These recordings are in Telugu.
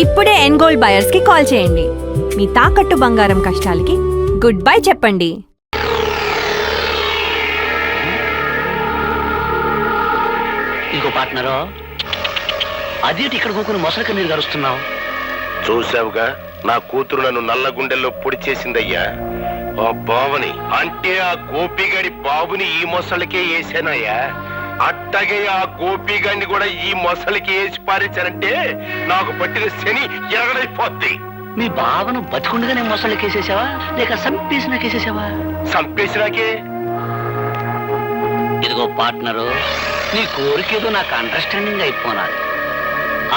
ఇప్పుడే ఎన్గోల్డ్ బయర్స్ కి కాల్ చేయండి. మీ తాకట్టు బంగారం కష్టాలకి గుడ్ బై చెప్పండి. ఇంకో పార్ట్నరు అదేంటి ఇక్కడ కూకుని మొసలికి నీరు గరుస్తున్నావు? చూసావుగా, నా కూతురు నన్ను నల్ల గుండెల్లో పొడి చేసిందయ్యా. ఆ బావని అంటే ఆ గోపిగాడి బాబుని ఈ మొసలికే వేసానయ్యా. అట్టగే ఆ గోపిగాడిని కూడా ఈ మొసలికి వేసి పారించానంటే నాకు పట్టిన శని ఎరగడైపోద్ది. మీ బావను బతికుండగానే మొసలికి వేసేసావా లేక సంపేసినాకేసేసావా? సంపేసినాకే. ఇదిగో పార్ట్నరు, నీ కోరికేదో నాకు అండర్స్టాండింగ్ అయిపోనాలి.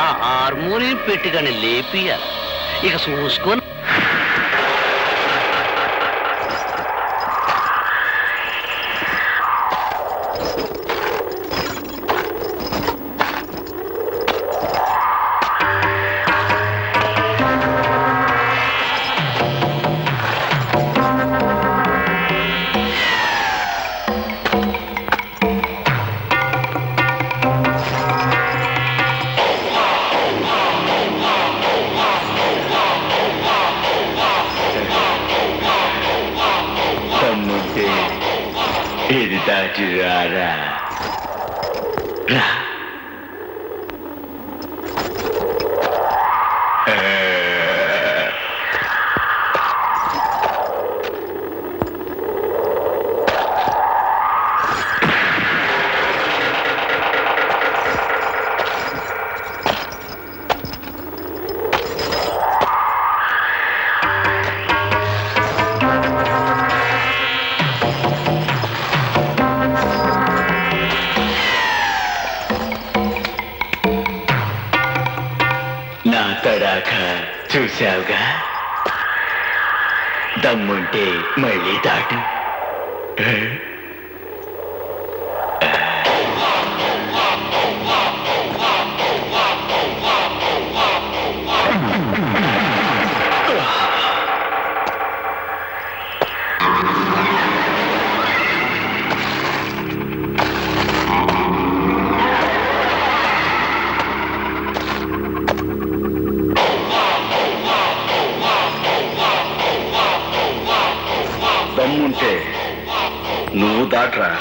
ఆ హార్మోనియం పెట్టిగానే లేపియాలి. ఇక చూసుకొని ఇది దాటి రారా. నా తడాక చూశావుగా, దమ్ముంటే మళ్ళీ దాటు. దమ్ముంటే నువ్వు దాట్రా.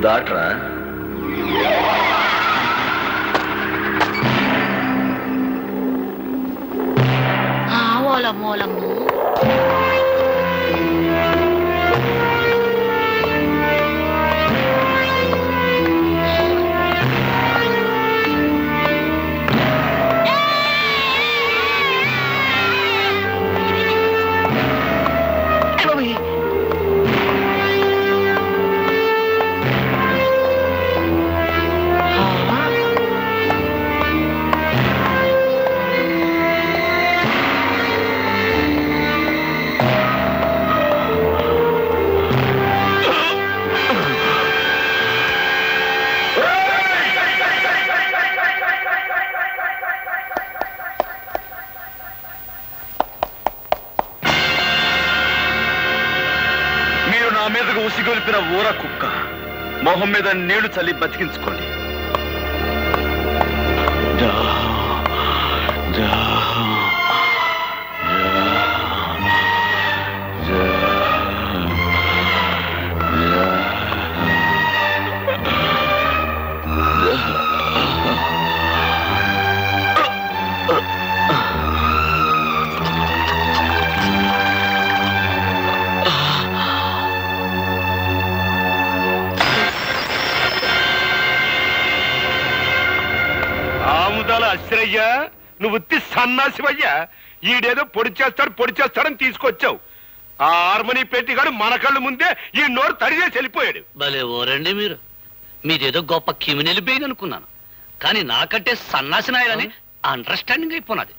దాట్రా. మూలము నా మీదకు ఉసిగొలిపిన ఊర కుక్క మొహం మీద నీళ్లు చల్లి బతికించుకోండి. ఆముదాల అశ్రయ్యా, నువ్వు ఉత్తి సన్నాసివయ్యా. ఈడేదో పొడి చేస్తాడని తీసుకొచ్చావు. ఆ హార్మోని పెట్టిగాడు మన కళ్ళు ముందే ఈ నోరు తడిచేసి వెళ్ళిపోయాడు. భలే ఓరండి మీరు. మీదేదో గొప్ప కిమినెలి బెయిన్ అనుకున్నాను, కానీ నాకంటే సన్నాసి నాయాలని అండర్స్టాండింగ్ అయిపోయినది.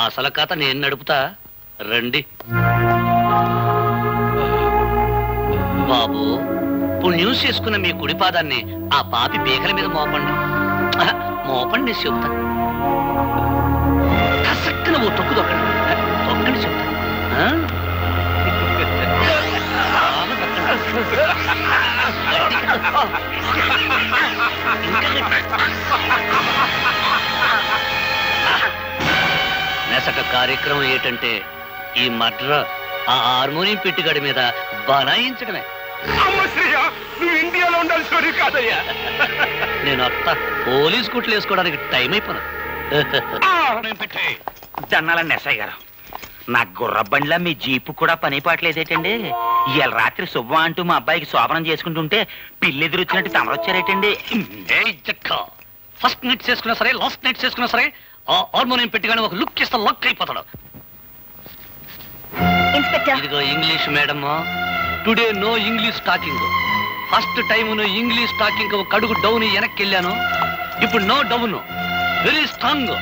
అసలు కథ నేను నడుపుతా, రండి. బాబు, పుణ్యం చేసుకున్న మీ కుడి పాదాన్ని ఆ పాపి పీకల మీద మోపండి. మోపండి, నేను చెబుతా. కసక్కన ఓ తొక్కు తొక్కండి. తొక్కండి, చెబుతా. నెసట కార్యక్రమం ఏంటంటే ఈ మర్డర్ ఆ హార్మోనియం పెట్టిగడి మీద బనాయించడమే. అమ్మ శ్రీయ, నువ్వు ఇండియాలో ఉండాల్సి కాదయ్యా. నేను అత్త పోలీస్ కుట్లు వేసుకోవడానికి టైం అయిపోయినా. దన్నాలండి ఎస్ఐ గారు, నా గుర్ర బండిలా మీ జీపు కూడా పని పాటలేదేటండి? ఇవాళ రాత్రి శుభ్వం అంటూ మా అబ్బాయికి శోభనం చేసుకుంటుంటే పిల్లి ఎదురొచ్చినట్టు తమరొచ్చారేటండి? ఫస్ట్ నైట్ చేసుకున్నా సరే, లాస్ట్ నైట్ చేసుకున్నా సరే, ఆ హార్మోనియం పెట్టిగానే ఒక లుక్ ఇస్తే లక్ అయిపోతాడు. ఇదిగో English madam, today no English talking. First time నువ్వు ఇంగ్లీష్ టాకింగ్ ఒక అడుగు డౌన్ వెనక్కి వెళ్ళాను. ఇప్పుడు నో డౌన్, వెరీ స్ట్రాంగ్.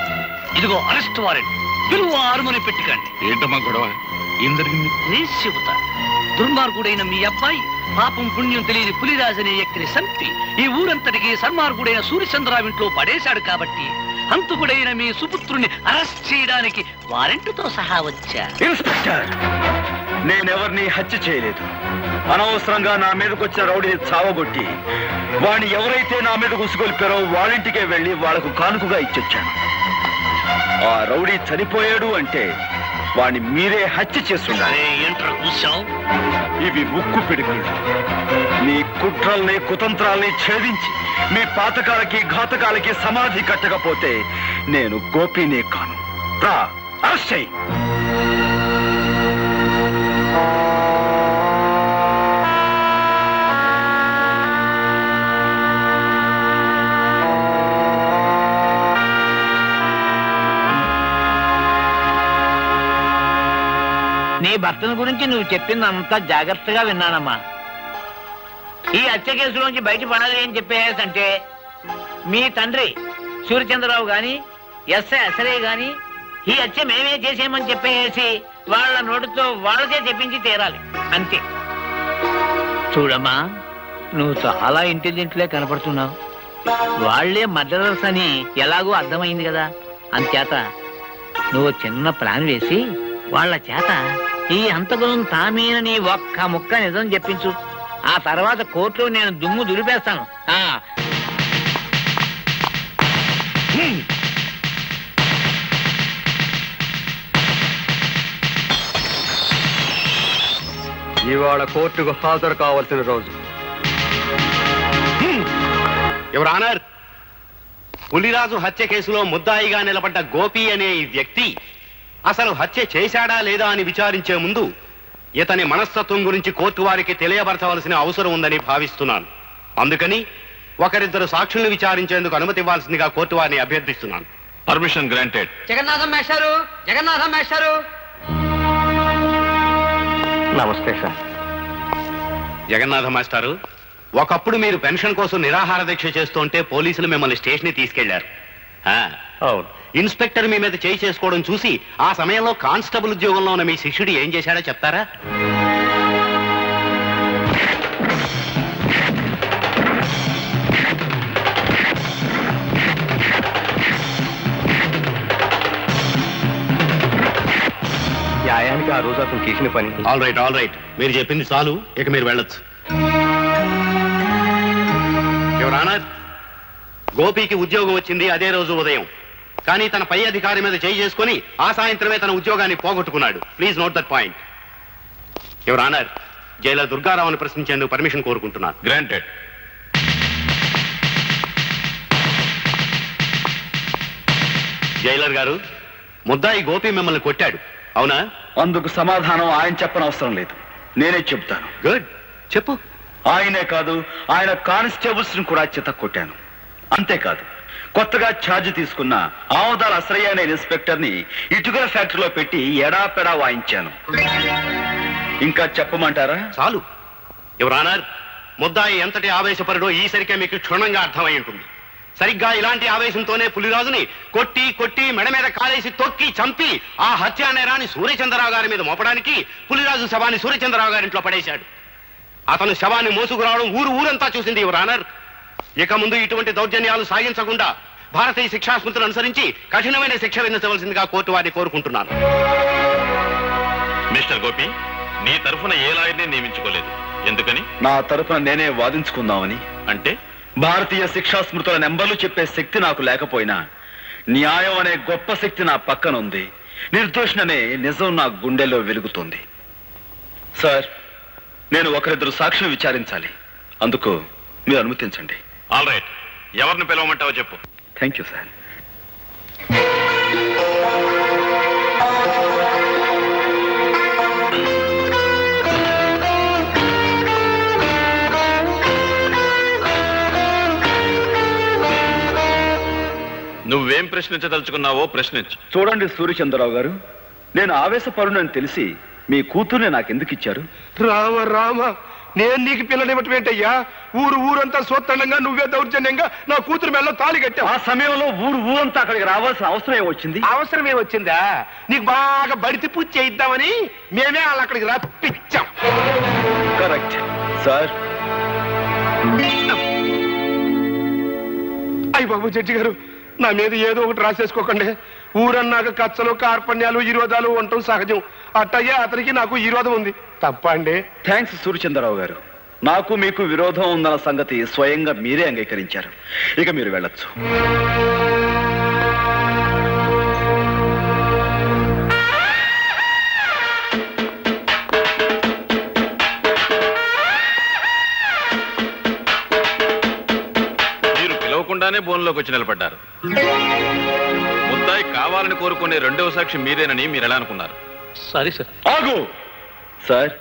ఇదిగో అరెస్ట్ వారెంట్. పిలువ హార్మోనియం పెట్టికండి. ఏంటమ్మా గొడవ? ఏం జరిగింది? నేను చెబుతా. దుర్మార్గుడైన మీ అబ్బాయి పాపం పుణ్యం తెలియని పులిరాజనే వ్యక్తిని చంపి ఈ ఊరంతటికి సన్మార్గుడైన సూర్యచంద్రరావు ఇంట్లో పడేశాడు. కాబట్టి హంతకుడైన మీ సుపుత్రుని అరెస్ట్ చేయడానికి వారెంట్తో సహా వచ్చా. ఇన్స్పెక్టర్, నేనెవరిని హత్య చేయలేదు. అనవసరంగా నా మీదకి వచ్చిన రౌడీని చావగొట్టి వాడిని ఎవరైతే నా మీద ఉసుగొల్పారో వాళ్ళింటికే వెళ్ళి వాళ్లకు కానుకగా ఇచ్చొచ్చాను. ఆ రౌడీ చనిపోయాడు అంటే వాడిని మీరే హత్య చేస్తుండాలి. ఏంట్రా కూర్చావు? ఇవి ముక్కు పిడుగులు. నీ కుట్రల్ని కుతంత్రాల్ని ఛేదించి మీ పాతకాలకి ఘాతకాలకి సమాధి కట్టకపోతే నేను గోపినే కాను. రా, అరెస్ట్ చెయ్యి. నీ భర్తను గురించి నువ్వు చెప్పిందంతా జాగ్రత్తగా విన్నానమ్మా. ఈ హత్య కేసులోంచి బయటపడాలి అని చెప్పేసంటే మీ తండ్రి సూర్యచంద్రరావు గాని ఎస్ఐ అసలే గాని ఈ హత్య మేమే చేసేయమని చెప్పేసి వాళ్ళ నోటితో వాళ్ళకే చెప్పించి తీరాలి, అంతే. చూడమ్మా, నువ్వు చాలా ఇంటెలిజెంట్లే కనపడుతున్నావు. వాళ్లే మర్డరర్స్ అని ఎలాగో అర్థమైంది కదా. అంచేత నువ్వు చిన్న ప్లాన్ వేసి వాళ్ళ చేత ఈ హంతకులను తామేనని ఒక్క ముక్క నిజం చెప్పించు. ఆ తర్వాత కోర్టులో నేను దుమ్ము దులిపేస్తాను. ఇవాళ కోర్టుకు హాజరు కావాల్సిన రోజు. యువర్ ఆనర్, పులిరాజు హత్య కేసులో ముద్దాయిగా నిలబడ్డ గోపి అనే ఈ వ్యక్తి అసలు హత్య చేశాడా లేదా అని విచారించే ముందు ఇతని మనస్తత్వం గురించి కోర్టు వారికి తెలియపరచవలసిన అవసరం ఉందని భావిస్తున్నాను. అందుకని ఒకరిద్దరు సాక్షుల్ని విచారించేందుకు అనుమతి ఇవ్వాల్సిందిగా కోర్టు వారిని అభ్యర్థిస్తున్నాను. Permission granted. జగన్నాథం మేస్టారు, జగన్నాథం మేస్టారు. నమస్తే సార్. జగన్నాథ మాస్టారు, ఒకప్పుడు మీరు పెన్షన్ కోసం నిరాహార దీక్ష చేస్తుంటే పోలీసులు మిమ్మల్ని స్టేషన్ తీసుకెళ్లారు. అవును. ఇన్స్పెక్టర్ మీ మీద చేయి చేసుకోవడం చూసి ఆ సమయంలో కానిస్టేబుల్ ఉద్యోగంలో ఉన్న మీ శిష్యుడు ఏం చేశాడో చెప్తారా? న్యాయానికి ఆ రోజు అతను చేసిన పని. ఆల్ రైట్, మీరు చెప్పింది చాలు, ఇక మీరు వెళ్ళొచ్చు. యువర్ ఆనర్, గోపికి ఉద్యోగం వచ్చింది అదే రోజు ఉదయం. కానీ తన పై అధికారి మీద చేయి చేసుకుని ఆ సాయంత్రమే తన ఉద్యోగాన్ని పోగొట్టుకున్నాడు. Please note that point. Your honour, jailer దుర్గారావుని ప్రశ్నించేందుకు పర్మిషన్ కోరుకుంటున్నాను. గ్రాంటెడ్. జైలర్ గారు, ముద్దాయి గోపి మిమ్మల్ని కొట్టాడు, అవునా? అందుకు సమాధానం ఆయన చెప్పనవసరం లేదు, నేనే చెప్తాను. గుడ్, చెప్పు. ఆయనే కాదు, ఆయన కానిస్టేబుల్స్ ని కూడా చిత కొట్టాను. అంతేకాదు, కొత్తగా ఛార్జ్ తీసుకున్న ఆమదాల అసరయ్య అనే ఇన్స్పెక్టర్ ని ఇటుకల ఫ్యాక్టరీలో పెట్టి ఎడాపెడా వాయించాను. ఇంకా చెప్పమంటారా? చాలు. యువర్ ఆనర్, ముద్దాయి ఎంతటి ఆవేశపరుడో ఈసరికే మీకు క్షుణ్ణంగా అర్థమై ఉంటుంది. సరిగ్గా ఇలాంటి ఆవేశంతోనే పులిరాజుని కొట్టి కొట్టి మెడ మీద కాలేసి తొక్కి చంపి ఆ హత్యా నేరాన్ని సూర్యచంద్రరావు గారి మీద మోపడానికి పులిరాజు శవాన్ని సూర్యచంద్రరావు గారింట్లో పడేశాడు. అతను శవాన్ని మోసుకురావడం ఊరంతా చూసింది యువర్ ఆనర్. ఇక ముందు ఇటువంటి దౌర్జన్యాలు సాగించకుండా భారతీయ శిక్షాస్మృతులను అనుసరించి కఠినమైన శిక్ష విధించవలసిందిగా కోర్టు వారిని కోరుకుంటున్నాను. మిస్టర్ గోపి, నీ తరఫున ఏ లాయర్ని నియమించుకోలేదు, ఎందుకని? నా తరఫున నేనే వాదించుకుందామని. అంటే భారతీయ శిక్షాస్మృతుల నెంబర్లు చెప్పే శక్తి నాకు లేకపోయినా న్యాయం అనే గొప్ప శక్తి నా పక్కన ఉంది. నిర్దోషణనే నిజం నా గుండెల్లో వెలుగుతుంది. సార్, నేను ఒకరిద్దరు సాక్షులు విచారించాలి, అందుకు మీరు అనుమతించండి. ఆల్ రైట్, ఎవరిని పిలవమంటావో చెప్పు. Thank you sir. నువ్వేం ప్రశ్నించదలుచుకున్నావో ప్రశ్నించు. చూడండి సూర్యచంద్రరావు గారు, నేను ఆవేశపరునని తెలిసి మీ కూతుర్ని నాకెందుకు ఇచ్చారు? రామ రామ, నేను నీకు పిల్లనివ్వటం ఏంటయ్యా? ఊరంతా సోత్తండంగా నువ్వే దౌర్జన్యంగా నా కూతురు మెల్ల తాళి కట్టావు. ఆ సమయంలో ఊరంతా అక్కడికి రావాల్సిన అవసరం ఏమొచ్చింది? అవసరమే వచ్చిందా? నీకు బాగా బడితి పూజ చేయిద్దామని మేమే వాళ్ళు అక్కడికి రప్పించాం. Correct sir. అయ్య బాబు జడ్జి గారు, నా మీద ఏదో ఒకటి రాసేసుకోకండి. ఊరన్నాక కచ్చలు కార్పణ్యాలు విరోధాలు ఉండటం సహజం. అట్టయ్యే అతనికి నాకు విరోధం ఉంది. తప్ప అండి? థ్యాంక్స్ సూర్యచంద్రరావు గారు, నాకు మీకు విరోధం ఉందన్న సంగతి స్వయంగా మీరే అంగీకరించారు. ఇక మీరు వెళ్ళొచ్చు. మీరు పిలవకుండానే బోన్లోకి వచ్చి నిలబడ్డారు. ముద్దాయి కావాలని కోరుకునే రెండవ సాక్షి మీరేనని మీరు ఎలా అనుకున్నారు? సరే సార్. ఆగు సార్,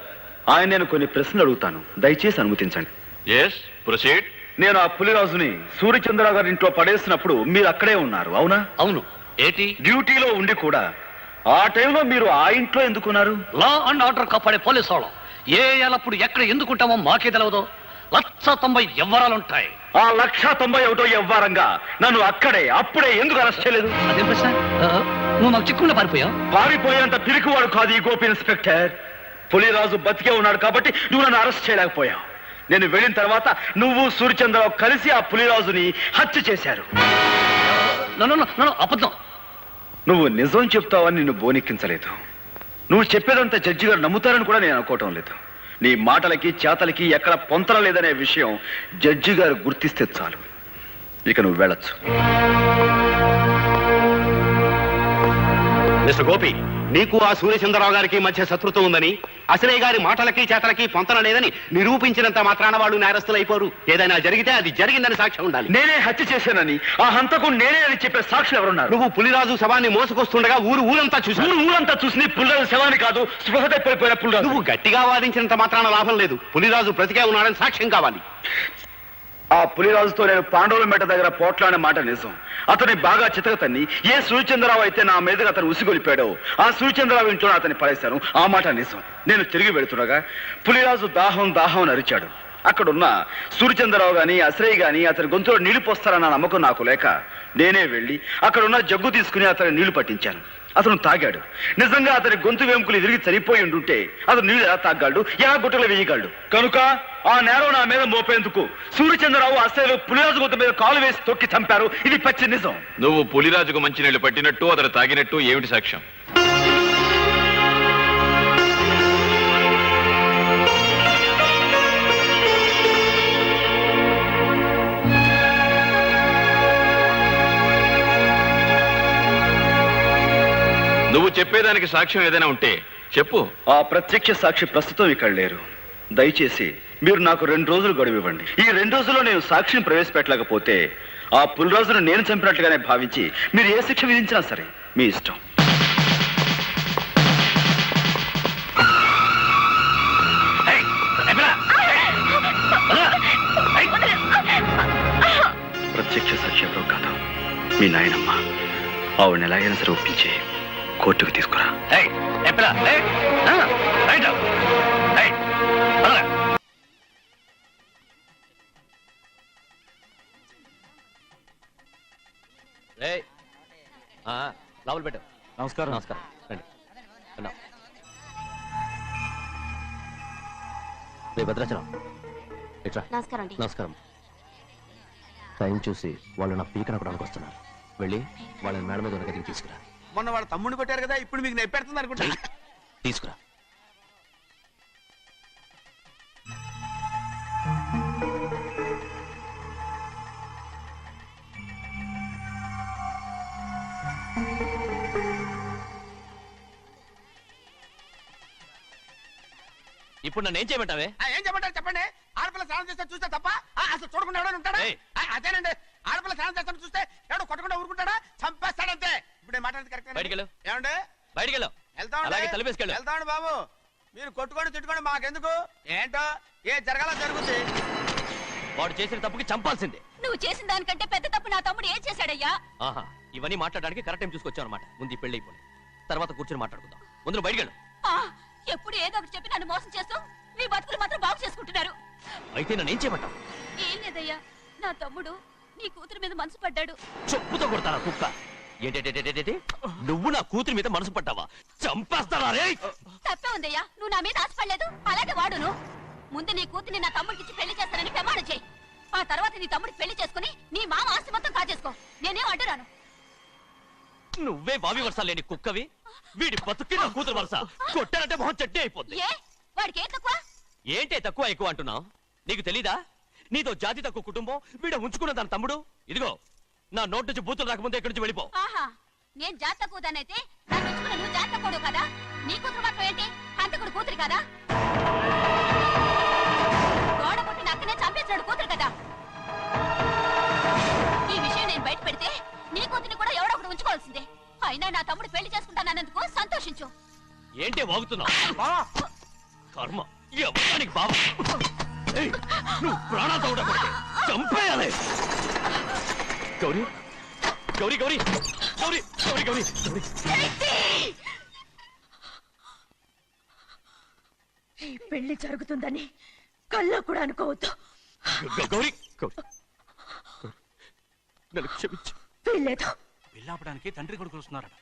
ఆయన నేను కొన్ని ప్రశ్నలు అడుగుతాను, దయచేసి అనుమతించండి. Yes, proceed. నేను ఆ పులిరాజుని సూర్యచంద్రరావు గారి ఇంట్లో పడేసినప్పుడు మీరు అక్కడే ఉన్నారు, అవునా? అవును. ఏంటి? డ్యూటీలో ఉండి కూడా ఆ టైంలో మీరు ఆ ఇంట్లో ఎందుకున్నారు? లా అండ్ ఆర్డర్ కాపాడే పోలీసు వాళ్ళం ఏ ఎల్లప్పుడు ఎక్కడ ఎందుకుంటామో మాకే తెలవదు. 190 ఎవ్వరాలుంటాయి. ఆ 191 ఎవ్వారంగా నన్ను అప్పుడే ఎందుకు అరెస్ట్ చేయలేదు? అదేం ప్రశ్న? నువ్వు నాకు చిక్కుకుండా పారిపోయావు. పారిపోయేంత పిరికివాడు కాదు ఈ గోపి ఇన్స్పెక్టర్. పులిరాజు బతికే ఉన్నాడు కాబట్టి నువ్వు నన్ను అరెస్ట్ చేయలేకపోయావు. నేను వెళ్ళిన తర్వాత నువ్వు సూర్యచంద్రరావు కలిసి ఆ పులిరాజుని హత్య చేశారు. అబద్ధం. నువ్వు నిజం చెప్తావని నిన్ను బోనెక్కించలేదు. నువ్వు చెప్పేదంతా జడ్జి గారు నమ్ముతారని కూడా నేను అనుకోవటం లేదు. నీ మాటలకి చేతలకి ఎక్కడ పొంతన లేదనే విషయం జడ్జి గారు గుర్తిస్తే చాలు. ఇక నువ్వు వెళ్ళొచ్చు. మిస్టర్ గోపి, నీకు ఆ సూర్యచంద్రరావు గారికి మధ్య శత్రుత్వం ఉందని, అసలయ్య గారి మాటలకి చేతలకి పొంతన లేదని నిరూపించినంత మాత్రాన వాళ్ళు నేరస్తులైపోరు. ఏదైనా జరిగితే అది జరిగిందని సాక్ష్యం ఉండాలి. నేనే హత్య చేశానని, ఆ హంతకు నేనే అని చెప్పే సాక్షులు ఎవరున్నారు? నువ్వు పులిరాజు శవాన్ని మోసుకొస్తుండగా ఊరంతా చూసి పులిరాజు శవాన్ని కాదు, స్పృహ తప్పిపోయిన పులిరాజు. నువ్వు గట్టిగా వాదించినంత మాత్రాన లాభం లేదు. పులిరాజు బ్రతికే ఉన్నాడని సాక్ష్యం కావాలి. ఆ పులిరాజుతో నేను పాండవుల మెట్ట దగ్గర పోట్లాడిన మాట నిజం. అతని బాగా చితకతన్ని ఏ సూర్యచంద్రరావు అయితే నా మీదగా అతను ఉసిగొలిపాడో ఆ సూర్యచంద్రరావు ఇంట్లో అతన్ని పడేశాను. ఆ మాట నిజం. నేను తిరిగి వెళుతుండగా పులిరాజు దాహం అని అరిచాడు. అక్కడున్న సూర్యచంద్రరావు గాని అసరయ్య గాని అతని గొంతులో నీళ్లు పోస్తారన్న నమ్మకం నాకు లేక నేనే వెళ్ళి అక్కడున్న జగ్గు తీసుకుని అతని నీళ్లు పట్టించాను. అతను తాగాడు. నిజంగా అతని గొంతు వెంకులు తిరిగి చనిపోయి ఉండుంటే అతను నీళ్లు ఎలా తాగాడు, ఎలా గుట్టలు వేయగలడు? కనుక ఆ నేరం నా మీద మోపేందుకు సూర్యచంద్రరావు అసలు పులిరాజు గొంతు మీద కాలు వేసి తొక్కి చంపారు. ఇది పచ్చి నిజం. నువ్వు పులిరాజుకు మంచినీళ్లు పట్టినట్టు అతను తాగినట్టు ఏమిటి సాక్ష్యం? నువ్వు చెప్పేదానికి సాక్ష్యం ఏదైనా ఉంటే చెప్పు. ఆ ప్రత్యక్ష సాక్షి ప్రస్తుతం ఇక్కడ లేరు. దయచేసి మీరు నాకు 2 రోజులు గడువు ఇవ్వండి. ఈ 2 రోజుల్లో నేను సాక్షిని ప్రవేశపెట్టలేకపోతే ఆ పులిరాజును నేను చంపినట్లుగానే భావించి మీరు ఏ శిక్ష విధించినా సరే మీ ఇష్టం. ప్రత్యక్ష సాక్షి ఎవరో కాదు, మీ నాయనమ్మ. ఆవిడని ఎలాగైనా సరే ఒప్పించి కోర్టుకు తీసుకురా. లోపల పెట్టు. నమస్కారం. నమస్కారం. రండి. రే భద్రాచలం, ఇట్రా. నమస్కారం అండి. నమస్కారం. టైం చూసి వాళ్ళు నా పీకన కూడా వస్తున్నారు. వెళ్ళి వాళ్ళని మేడ మీద ఉన్న గదికి తీసుకురా. మొన్న వాళ్ళ తమ్ముడిని కొట్టారు కదా, ఇప్పుడు మీకు నెప్పెడుతుంది అనుకుంటా. తీసుకురా. ఇప్పుడు నన్ను ఏం చేయమంటావే? ఏం చెప్పంటారు చెప్పండి. ఆడపిల్ల స్నానం చేస్తే చూస్తే తప్ప అసలు చూడకుండా ఎవడో ఉంటాడా? అదేనండి, ఆడపిల్ల స్నానం చేస్తాను చూస్తే ఎవడో కొట్టకుండా ఊరుకుంటాడా? చంపేస్తాడంతే. ఇప్పుడు మాట్లాడేది కరెక్ట్. బయటికి వెళ్ళు. ఏమండి? బయటికి వెళ్ళు. అలాగే తలపేసుకెళ్ళు. వెళ్తామండి బాబు. మీరు కొట్టుకొని తిట్టుకొని మాకెందుకు? ఏంటో ఏ జరగాల జరుగుతుంది. వాడు చేసిన తప్పుకి చంపాల్సిందే. నువ్వు చేసిన దానికంటే పెద్ద తప్పు నా తమ్ముడు ఏం చేశాడయ్యా? ఆహా, ఇవన్నీ మాట్లాడడానికి కరెక్ట్ టైం చూసుకొచ్చావు అనమాట. ముందు ఈ పెళ్లి అయిపోయి తర్వాత కూర్చొని మాట్లాడుకుందాం. ముందు బయటికి వెళ్ళు. ఎప్పుడు ఏదో ఒకటి చెప్పి నన్ను మోసం చేస్తూ మీ బతుకులు మాత్రం బాగు చేసుకుంటున్నారు. అయితే నన్ను ఏం చేయమంటావు? ఏం లేదయ్యా, నా తమ్ముడు నీ కూతురు మీద మనసు పడ్డాడు. చెప్పుతో కొడతారా కుక్క? ఏంటేంటి, నువ్వు నా కూతురి మీద మనసు పడ్డావా? చంపేస్తారా రే? తప్పే ఉందయ్యా, నువ్వు నా మీద ఆశపడలేదు, అలాగే వాడును. ముందు నీ కూతుర్ని నా తమ్ముడికి పెళ్లి చేస్తానని ప్రమాణం చేయి. ఆ తర్వాత నీ తమ్ముడికి పెళ్లి చేసుకుని నీ మామ ఆస్తి మొత్తం కాజేసుకో. నేనేం అడ్డురాను. నువ్వే బావి వరుస లేని కుక్కవి. వీడి బతుక్కి నా కూతురు వరుస. కొట్టారంటే మొహం చెడ్డే అయిపోద్ది. వాడికి ఏం తక్కువ? ఏంటే తక్కువ ఎక్కువ అంటున్నావు? నీకు తెలీదా? నీతో జాతి తక్కువ కుటుంబం వీడ ఉంచుకున్న తన తమ్ముడు. ఇదిగో నా నోటి నుంచి బూతులు రాకముందే ఇక్కడి నుంచి వెళ్ళిపో. ఆహా, నేను జాతి తక్కువదానైతే నన్ను ఉంచుకున్న నువ్వు జాతి తక్కువడు కదా? నీ కూతురు మాత్రం ఏంటి? హంతకుడు కూతురు కదా? గోడ పుట్టిన అక్కనే చంపేసినాడు కూతురు కదా? ఈ విషయం నేను బయట పెడితే నీ కూతురిని కూడా ఎవడో ఒకటి ఉంచుకోవాల్సిందే. అయినా నా తమ్ముడు పెళ్లి చేసుకుంటానన్నందుకు సంతోషించు. ఏంటే వాగుతున్నావు? కర్మ ఎవరికి బావ. నువ్వు ప్రాణాలతో ఉండకూడదు, చంపేయాలి. గౌరీ గౌరీ గౌరీ గౌరీ గౌరీ గౌరీ ఈ పెళ్లి జరుగుతుందని కల్లో కూడా అనుకోవద్దు. గౌరీ నన్ను క్షమించు. వీల్లేదు. పెళ్ళాపడానికి తండ్రి కొడుకులు వస్తున్నారట.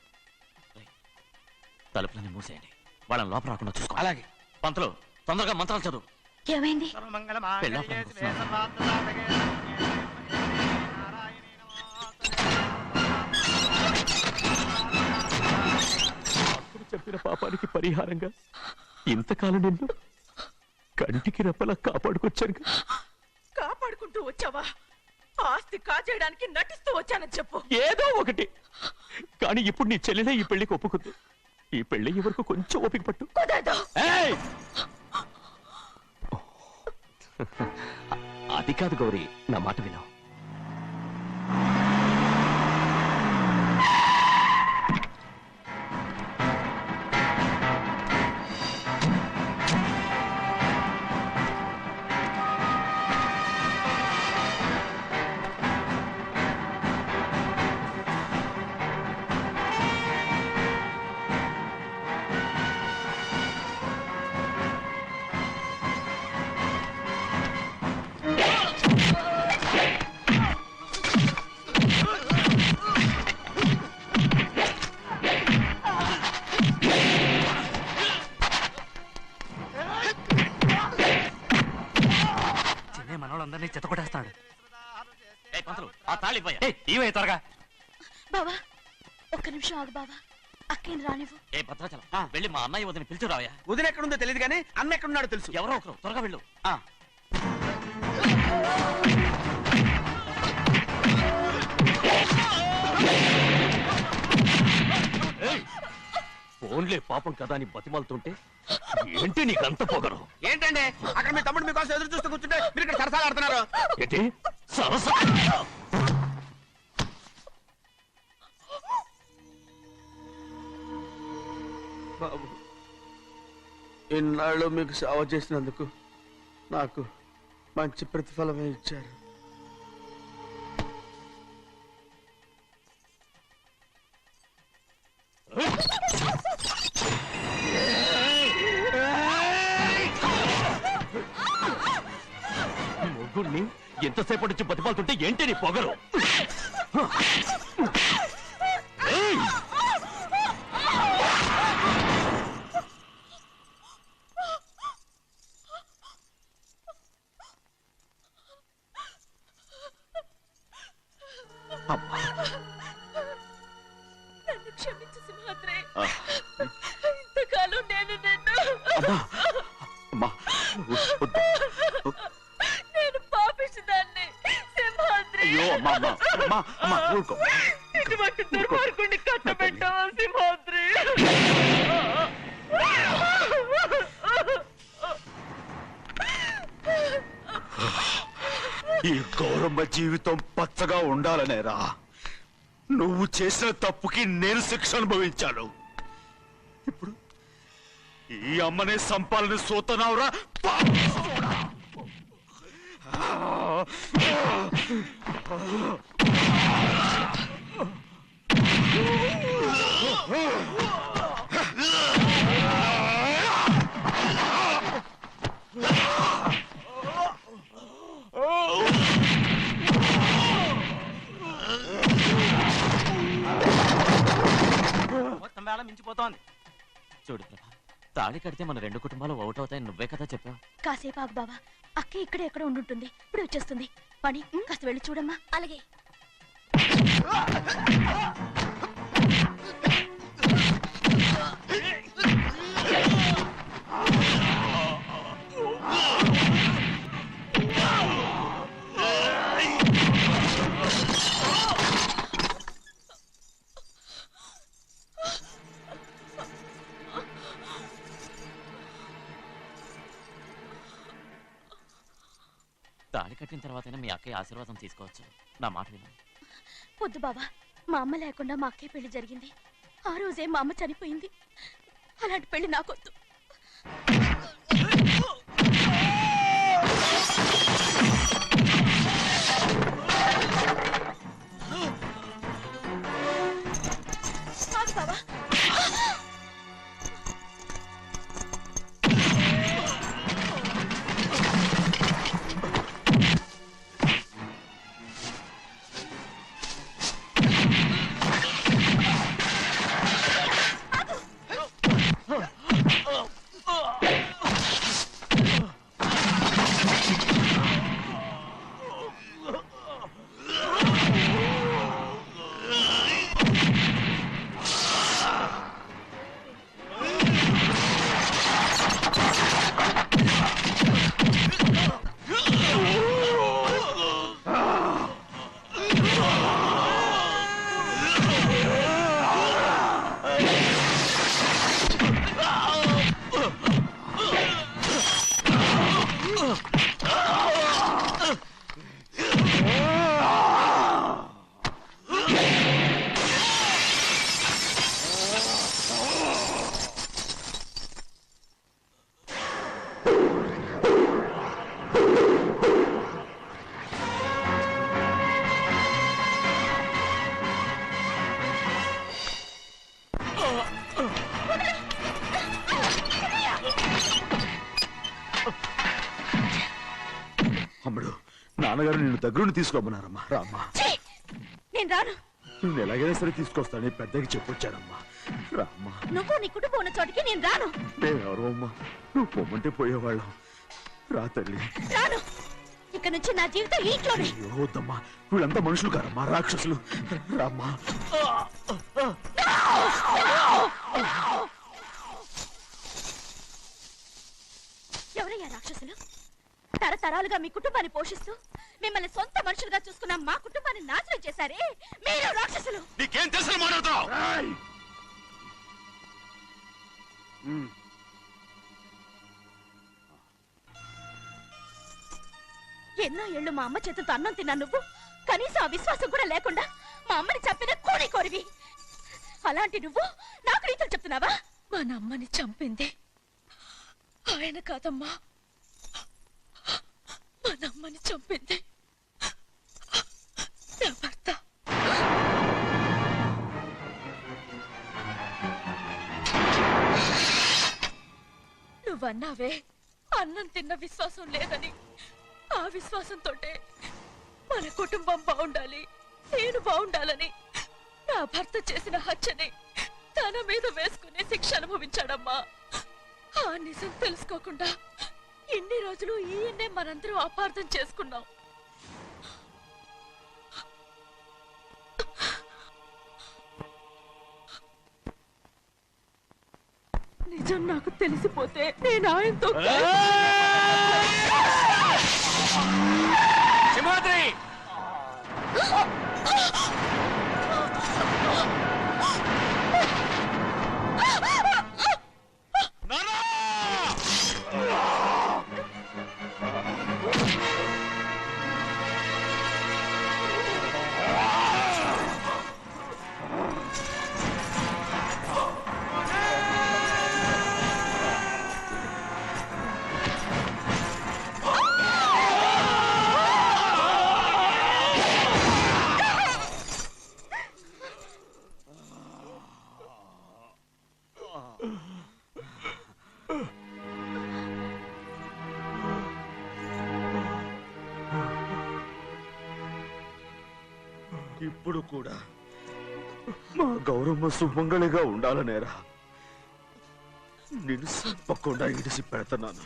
తలుపులని మూసేయండి, వాళ్ళని లోపల రాకుండా చూసుకో. అలాగే. పంతులు తొందరగా మంత్రాలు చదువు. ఏమైంది? అప్పుడు చెప్పిన పాపానికి పరిహారంగా ఇంతకాలం నిన్ను కంటికి రెప్పలా కాపాడుకొచ్చాను. కాపాడుకుంటూ వచ్చావా? ఆస్తి కాజేయడానికి నటిస్తూ వచ్చానని చెప్పు. ఏదో ఒకటి. కానీ ఇప్పుడు నీ చెల్లెలే ఈ పెళ్లికి ఒప్పుకుంది. ఈ పెళ్లి వరకు కొంచెం ఓపిక పట్టు. అది కాదు గౌరీ, నా మాట విను. మనోళ్ళందరినీ చెత్తకొట్టేస్తాడు. ఆ తాళి ఇవే త్వరగా. బావా ఒక్క నిమిషం ఆగు బావా, అక్కేం రానివ్వు. ఏ భద్రాచలం, వెళ్ళి మా అన్నయ్య వదిన పిలిచిరావయ్యా. వదిన ఎక్కడుందో తెలియదు కానీ అన్న ఎక్కడున్నాడో తెలుసు. ఎవరో ఒకరు త్వరగా వెళ్ళు. ఫోన్లే పాపం కదా అని బతిమాలుతుంటే ఏంటి నీకంత పొగరు? ఏంటండి అక్కడ మీ తమ్ముడు మీకోసం ఎదురు చూస్తూ కూర్చుంటే మీరు ఇక్కడ సరసాలు ఆడుతున్నారు. ఏంటి సరసా? బాబు, ఇన్నాళ్ళు మీకు సేవ చేసినందుకు నాకు మంచి ప్రతిఫలమే ఇచ్చారు. మొగ్గుడిని ఎంతసేపటి నుంచి బతిపాలుతుంటే ఏంటి నీ పొగరు? నన్ను క్షమించు సింహాద్రి. ఇంతకాలం నేను నేను పాపిస్తుదాన్ని సింహాద్రి. ఇటువంటి దుర్మార్గుడిని కట్టబెట్టావా సింహాద్రి? ఈ గౌరమ్మ జీవితం పచ్చగా ఉండాలనేరా నువ్వు చేసిన తప్పుకి నేను శిక్ష అనుభవించాను. ఇప్పుడు ఈ అమ్మనే సంపాలని సోతనావురా. మొత్తం వేళ మించిపోతోంది. చూడు ప్రభా, తాళి కడితే మన రెండు కుటుంబాలు అవుట్ అవుతాయని నువ్వే కదా చెప్పావు. కాసేపు ఆగు బావా, అక్క ఇక్కడే ఎక్కడ ఉండుంటుంది, ఇప్పుడు వచ్చేస్తుంది. పని కాస్త వెళ్ళి చూడమ్మా. అలాగే. తాళి కట్టిన తర్వాతైనా మీ అక్కయ్య ఆశీర్వాదం తీసుకోవచ్చు. నా మాట విను. వద్దు బావా, మా అమ్మ లేకుండా మా అక్కయ్య పెళ్లి జరిగింది. ఆ రోజే మా అమ్మ చనిపోయింది. అలాంటి పెళ్లి నాకొద్దు. బావా, అమ్మడు, నాన్నగారు నిన్ను దగ్గరుండి తీసుకోమన్నారమ్మా. రామ్మా. నేను రాను. నువ్వు ఎలాగైనా సరే తీసుకొస్తానని పెద్దకి చెప్పొచ్చానమ్మా. రామ్మా. నువ్వు నీ కుటుంబం ఉన్న చోటికి నేను రాను. నేనెవరు అమ్మా? నువ్వు పొమ్మంటే పోయేవాళ్ళం. రా తల్లి. రాను. ఇక్కడ నుంచి నా జీవితం ఇంట్లోనే. వద్దమ్మా, వీళ్ళంతా మనుషులు కారమ్మా, రాక్షసులు. రామ్మా. ఎవరయ్యా రాక్షసులు? తరతరాలుగా మీ కుటుంబాన్ని పోషిస్తూ మిమ్మల్ని సొంత మనుషులుగా చూసుకున్న మా కుటుంబాన్ని నాశనం చేశారే మీరు రాక్షసులు. నీకేం తెలుసు మాట్లాడతావు? ఎన్నో ఏళ్ళు మా అమ్మ చేతులతో అన్నం తిన్నా నువ్వు కనీసం ఆ విశ్వాసం కూడా లేకుండా మా అమ్మని చంపిన కోడి కోరివి. అలాంటి నువ్వు నాకు నీతులు చెప్తున్నావా? మన అమ్మని చంపింది ఆయన కాదమ్మా, మన అమ్మని చంపింది నా భర్త. నువ్వన్నావే అన్నం తిన్న విశ్వాసం లేదని, ఆ విశ్వాసంతో మన కుటుంబం బాగుండాలి, నేను బాగుండాలని నా భర్త చేసిన హత్యని తన మీద వేసుకునే శిక్ష అనుభవించాడమ్మా. ఆ నిజం తెలుసుకోకుండా ఇన్ని రోజులు ఈయన్నే మనందరం అపార్థం చేసుకున్నాం. నిజం నాకు తెలిసిపోతే నేను ఆయనతో సింహాద్రి ఇప్పుడు కూడా మా గౌరమ్మ సుమంగళిగా ఉండాలనేరా నేను తప్పకుండా ఇడిసి పెడతాను.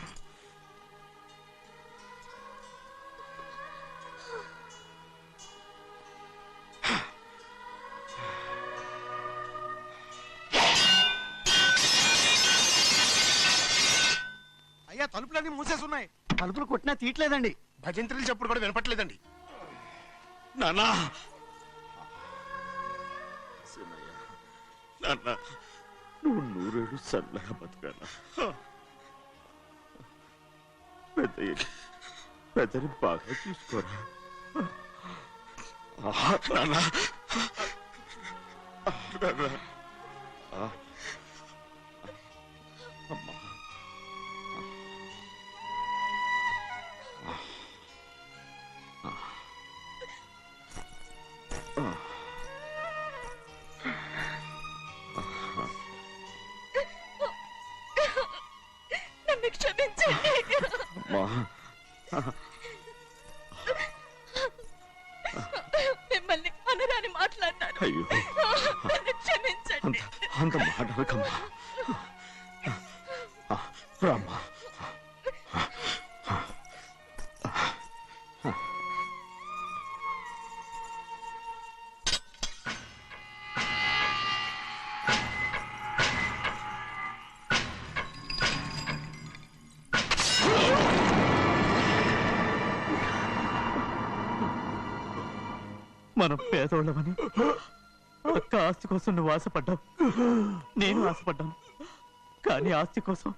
అయ్యా తలుపులన్నీ మూసేసున్నాయి. తలుపులు కొట్టినా తీయట్లేదండి. భజంత్రులు చెప్పుడు కూడా వినపట్లేదండి. నాన్నా నాన్న నువ్వు 100 ఏళ్ళు చల్లగా బతకాలా. పెద్దని బాగా చూసుకోరా నాన్న. అమ్మా నన్ను క్షమించండి. మిమ్మల్ని అనరాని మాట్లాడినాను. అయ్యో నన్ను క్షమించండి. అంత మాటలకమ్మా. రామ్మా. మనం పేదోళ్ళమని అక్క ఆస్తి కోసం నువ్వు ఆశపడ్డావు, నేను ఆశపడ్డాను. కానీ ఆస్తి కోసం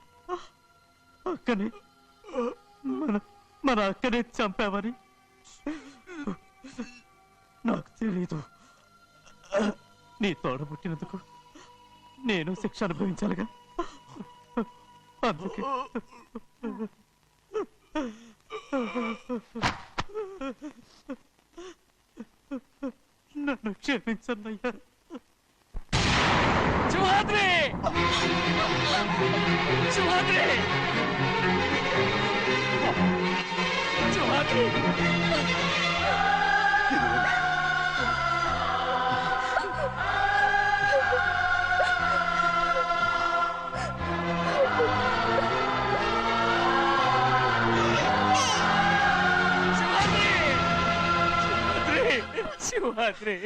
అక్కనే మన అక్కనే చంపావని నాకు తెలీదు. నీ తోడబుట్టినందుకు నేను శిక్ష అనుభవించాలిగా. అందుకే నన్ను క్షమించన్నయ్యా. సింహాద్రి సింహాద్రి సింహాద్రి శివాద్రి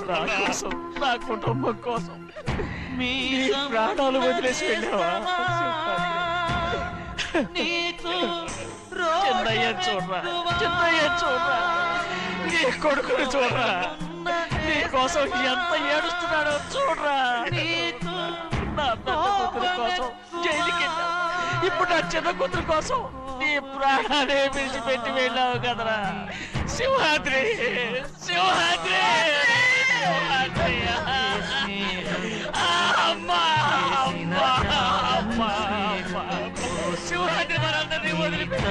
నా కోసం, నా కుటుంబం కోసం మీ ప్రాణాలు వదిలేసి వెళ్ళావా? చిన్నయ్య చూడరా, చిన్నయ్య చూడరా, నీ కొడుకుని చూడరా, నీ కోసం ఎంత ఏడుస్తున్నాడో చూడరా. నా పెద్ద కూతురు కోసం జైలుకి వెళ్ళావు, ఇప్పుడు నా చిన్న కూతురు కోసం నీ ప్రాణాలే విడిచిపెట్టి వెళ్ళావు కదరా సింహాద్రి సింహాద్రి సింహాద్రి. అమ్మా అమ్మా అమ్మా సింహాద్రి మనందరినీ వదిలిపెట్టి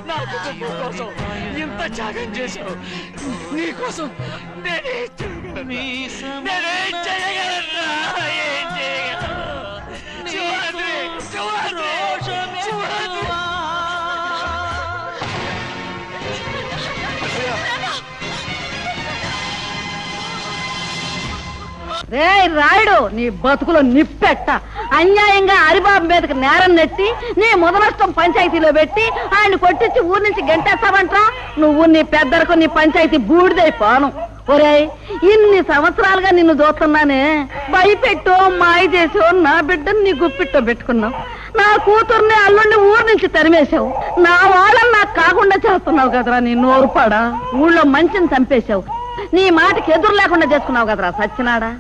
నా కుటుంబం కోసం ఇంత త్యాగం చేశావు. నీ కోసం నేనేం చేయగలరా? ఏం చేయగలరా? సింహాద్రి సింహాద్రి సింహాద్రి. రే రాయుడు, నీ బతుకులో నిప్పెట్ట. అన్యాయంగా హరిబాబు మీదకి నేరం నెట్టి నీ ముదనష్టం పంచాయతీలో పెట్టి ఆయన కొట్టించి ఊరి నుంచి గంటేస్తావంట్రా. నువ్వు నీ పెద్దలకు నీ పంచాయతీ బూడిదైపోను. ఒరేయ్, ఇన్ని సంవత్సరాలుగా నిన్ను చూస్తున్నానే, భయపెట్టో మాయ చేసో నా బిడ్డను నీ గుప్పిట్టో పెట్టుకున్నావు. నా కూతుర్ని అల్లుడిని ఊరి నుంచి తరిమేశావు. నా వాళ్ళని నాకు కాకుండా చేస్తున్నావు కదరా. నీ నోరుపాడా ఊళ్ళో మంచిని చంపేశావు. నీ మాటకి ఎదురు లేకుండా చేసుకున్నావు కదరా సచ్చినాడా.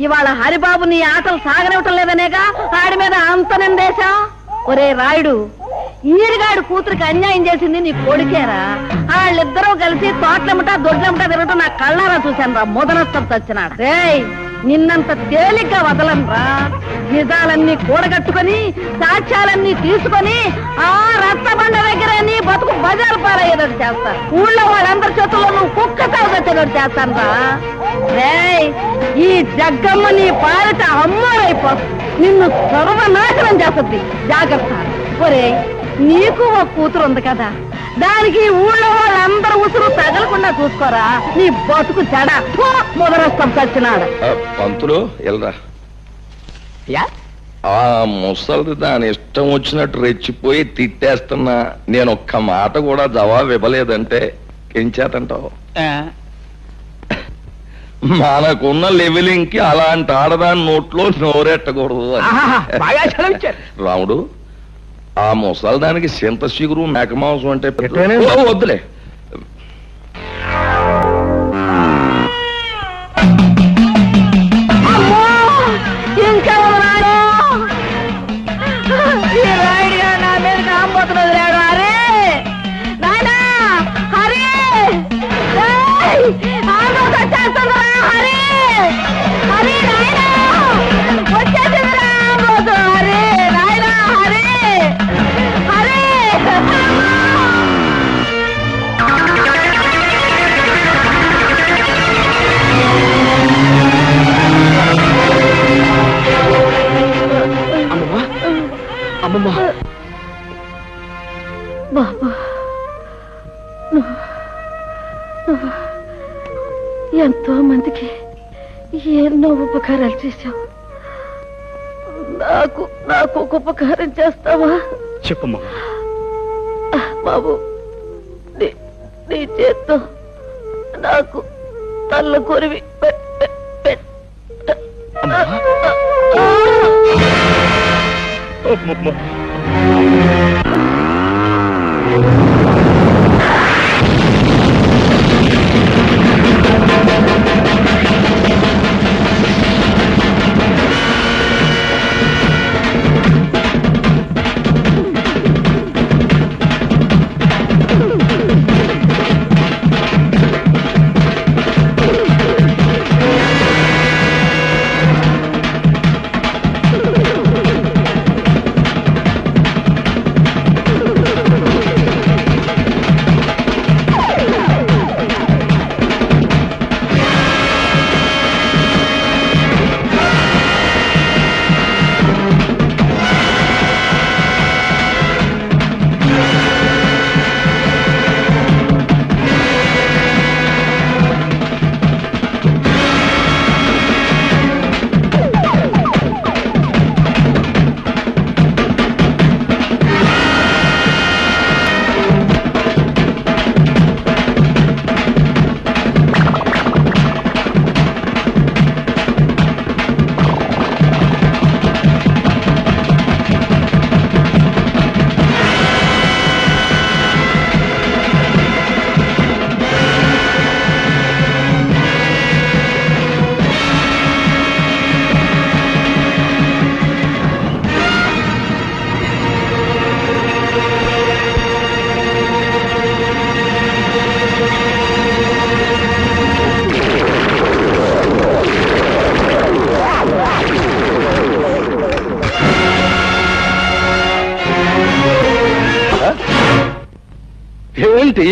ఇవాళ హరిబాబు నీ ఆటలు సాగనివ్వటం లేదనేగా ఆడి మీద అంత నిందేశా. ఒరే రాయుడు, ఈరిగాడు కూతురికి అన్యాయం చేసింది నీ కొడుకేరా. వాళ్ళిద్దరూ కలిసి తోటలెమ్మటా దొడ్లెమ్మటా తిరగటం నా కళ్ళారా చూశాను రా. ముదనష్టం చచ్చినాడు. రేయ్, నిన్నంత తేలిగ్గా వదలనరా. నిజాలన్నీ కూడగట్టుకుని సాక్ష్యాలన్నీ తీసుకొని ఆ రక్తబండ దగ్గర నీ బతుకు బజారు పారయ్యేటట్టు చేస్తా. ఊళ్ళో వాళ్ళందరి చేతుల్లో నువ్వు కుక్క తాగొచ్చేటట్టు చేస్తాను రా. రేయ్, ఈ జగ్గమ్మ నీ పాలిట అమ్మారైపోతుంది. నిన్ను సర్వనాశనం చేస్తుంది. జాగ్రత్త. ఒరే, నీకు ఒక కూతురు ఉంది కదా, దానికి ఊళ్ళో వాళ్ళందరూ ఉసురు తగలకుండా చూసుకోరా. నీ బతుకు చెడ ముదరస్తం చచ్చినాడు. పంతులు ఎల్రా. ఆ ముసలిది దాని ఇష్టం వచ్చినట్టు రెచ్చిపోయి తిట్టేస్తున్నా. నేను ఒక్క మాట కూడా జవాబు ఇవ్వలేదంటే ఏం చేతంటావు? మనకున్న లెవెలింగ్ కి అలాంటి ఆడదాని నోట్లో నోరెట్టకూడదు. రాముడు, ఆ ముసలిదానికి చింత చిగురు మేకమాంసం అంటే వద్దులే. ఇంకా నా మీద కాకపోతున్నది లేడు. అరే నాయనా, హరి వచ్చేస్తుందిరా. హరి హరి నాయనా, వచ్చేసిందిరా ఆంబోతు. హరి నాయనా, హరి హరి. అమ్మమ్మా, బాబా, ఎంతో మందికి ఎన్నో ఉపకారాలు చేశావు. నాకు ఒక ఉపకారం చేస్తావా? చెప్పమ్మా. బాబు, నీ చేత్తో నాకు తల్ల కొరివి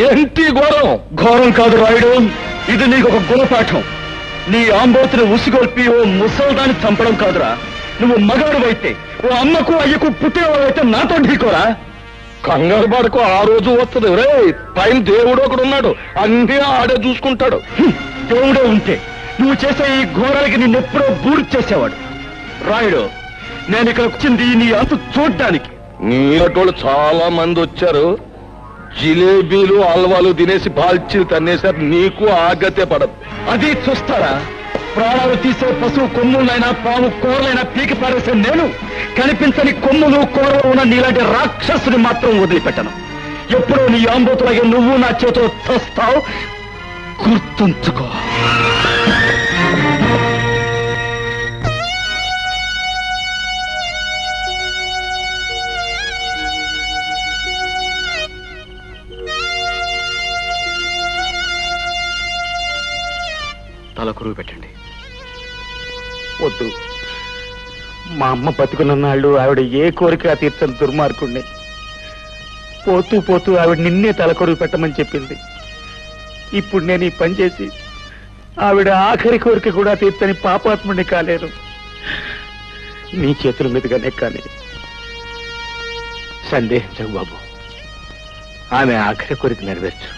ఏంటి ఘోరం? ఘోరం కాదు రాయుడు, ఇది నీకు ఒక గుణపాఠం. నీ ఆంబోతుని ఉసిగొల్పి ఓ ముసల్దాన్ని చంపడం కాదురా. నువ్వు మగాడు అయితే ఓ అమ్మకు అయ్యకు పుట్టినవాడైతే నాతో ఢీకోరా. కంగారు పడకు, ఆ రోజు వస్తుంది. రే పైన దేవుడు ఒకడు ఉన్నాడు, అన్నీ ఆడే చూసుకుంటాడు. దేవుడే ఉంటే నువ్వు చేసే ఈ ఘోరాలకి నిన్నెప్పుడో బూర్తి చేసేవాడు. రాయుడు, నేను ఇక్కడ వచ్చింది నీ అంతు చూడ్డానికి. నీటోళ్ళు చాలా మంది వచ్చారు, జిలేబీలు హల్వాలు తినేసి బాల్చీలు తన్నేశారు. నీకు ఆగతే పడదు. అది చూస్తారా? ప్రాణాలు తీసే పశువు కొమ్ములైనా పాము కూరలైనా పీకి పారేసే నేను కనిపించని కొమ్ములు కూరలు ఉన్న నీలాంటి రాక్షసుని మాత్రం వదిలిపెట్టను. ఎప్పుడో నీ ఆంబోతులాగే నువ్వు నా చేతిలో చస్తావు, గుర్తుంచుకో. తల కురువు పెట్టండి. వద్దు, మా అమ్మ బతుకున్నన్నాళ్ళు ఆవిడ ఏ కోరిక తీర్చని దుర్మార్గుణ్ణి. పోతూ పోతూ ఆవిడ నిన్నే తలకొరువు పెట్టమని చెప్పింది. ఇప్పుడు నేను ఈ పని చేసి ఆవిడ ఆఖరి కోరిక కూడా తీర్చని పాపాత్ముడిని కాలేను. నీ చేతుల మీదుగానే కానీ సందేహించకు బాబు, ఆమె ఆఖరి కోరిక నెరవేర్చు.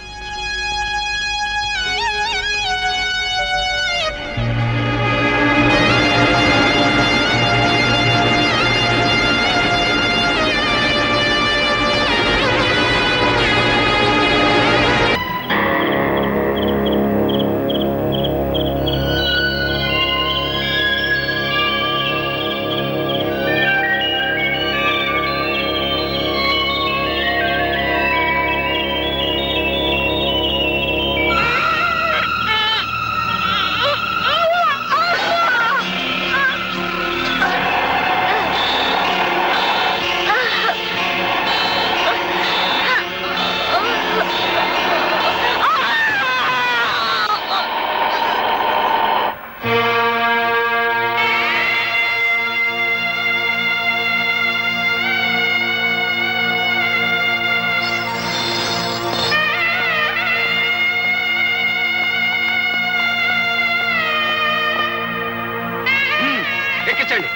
ఎక్కించండి.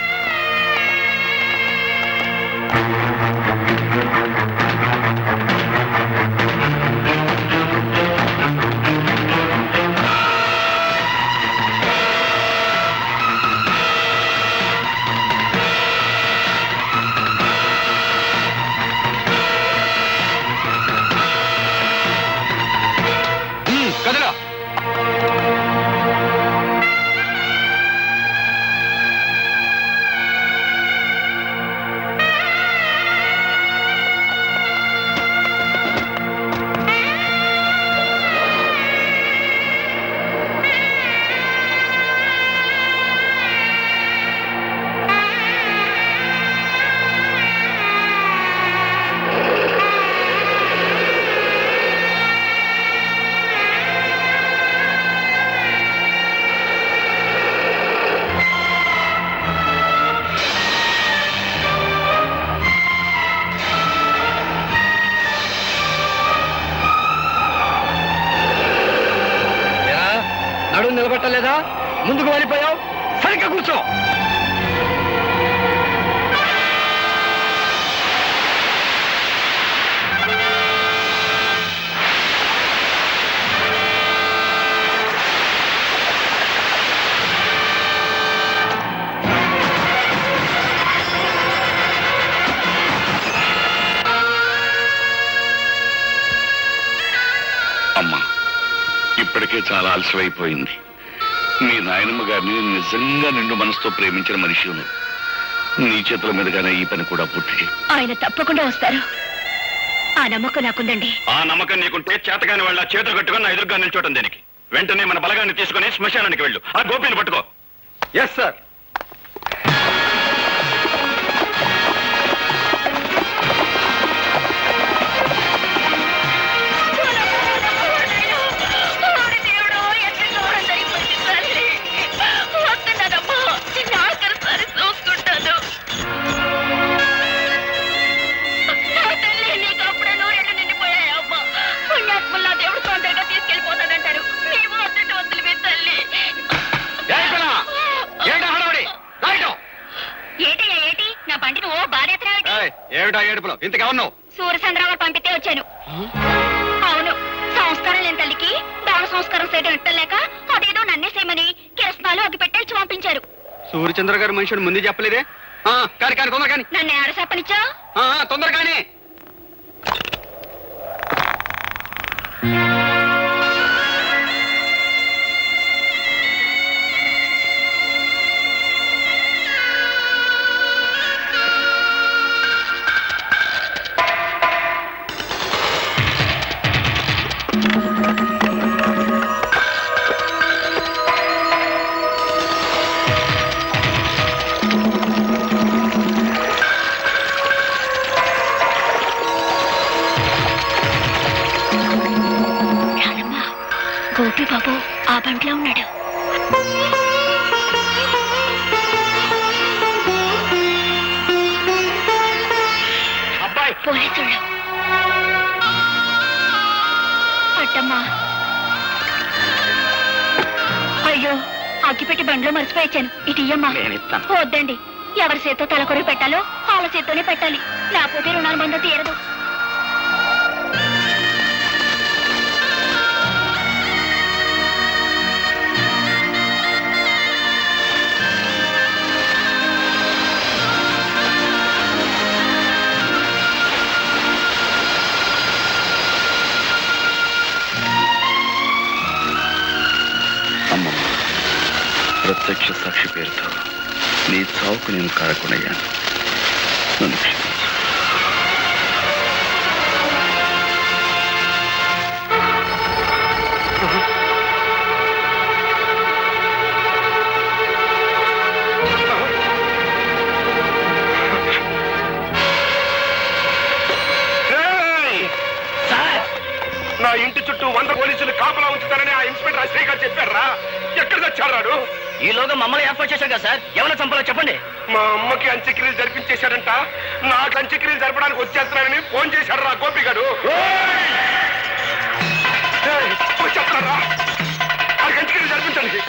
కదరా. నడుము నిలబెట్టలేదా? ముందుకు వెళ్ళిపోయావు, సరిగ్గా కూర్చో. అమ్మా, ఇప్పటికే చాలా ఆలస్యమైపోయింది. మీ నాయనమ్మ గారిని నిజంగా నిండు మనసుతో ప్రేమించిన మనిషి నీ చేతుల మీదుగానే ఈ పని కూడా పూర్తి చేయి. ఆయన తప్పకుండా వస్తారు, ఆ నమ్మకం నాకుందండి. ఆ నమ్మకం నీకుంటే చేతగాని వాళ్ళ చేతులు కట్టుకుని నా ఎదురుగా నిల్చోవడం దేనికి? వెంటనే మన బలగాన్ని తీసుకుని శ్మశానానికి వెళ్ళు. ఆ గోపిని పట్టుకో. Yes sir. పుణ్యాత్మ నా బండిని ఓ బాధేస్తున్నావు. ఏమిటా ఏడుపులో ఇంతగా ఉన్నావు? సూర్యచంద్రరావు పంపితే వచ్చాను. అవును, సంస్కారం లేని తల్లికి దాన సంస్కారం చేయడం ఇట్టలేక అదేదో నన్నే చేయమని కిరసనాలు అగ్గిపెట్టేసి పంపించారు. సూర్యచంద్ర గారు మనుషుడు ముందు చెప్పలేదే? కానీ కానీ తొందర కానీ. నన్ను ఏడ చెప్పనిచ్చా? తొందర కానీ. గోపి బాబు ఆ బంట్లో ఉన్నాడు. పోలీసులు. అట్టమ్మా, అయ్యో అగ్గిపెట్టి బండ్లో మర్చిపోయాను. ఇటు ఇయ్యమ్మా. వద్దండి, ఎవరి చేత్తో తలకొరి పెట్టాలో వాళ్ళ చేత్తోనే పెట్టాలి, లేకపోతే రుణాల బంధం తీరదు. ప్రత్యక్ష సాక్షి పేరుతో నీ చావుకు నేను కారకునయ్యాను. నన్ను క్షమించు. నా ఇంటి చుట్టూ 100 పోలీసులు కాపలా ఉంచుతారని ఆ ఇన్స్పెక్టర్ అశ్రీ గారు చెప్పారా? ఎక్కడ తెచ్చాడు? ఈలోగా మమ్మల్ని ఏర్పాటు చేశారు కదా సార్, ఎవరైనా చంపాలో చెప్పండి. మా అమ్మకి అంత్యక్రియలు జరిపించేశాడంట. నాకు అంత్యక్రియలు జరపడానికి వచ్చేస్తున్నానని ఫోన్ చేశాడు రా గోపి గారు. వచ్చేస్తున్నారా? అది అంత్యక్రియలు జరిపించండి.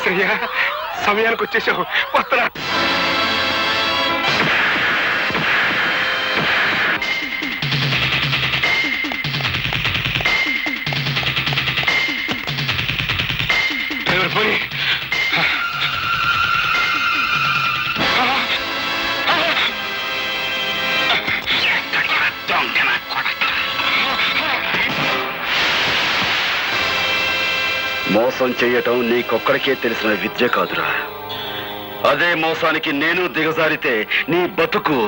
శ్రేయ, సమయానికి వచ్చేసావు. వస్తరా? డ్రైవర్ పోయి. మోసం చేయటం నీకొక్కడికే తెలిసిన విద్య కాదురా. అదే మోసానికి నేను దిగజారితే నీ బతుకు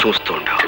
చూస్తుండవు.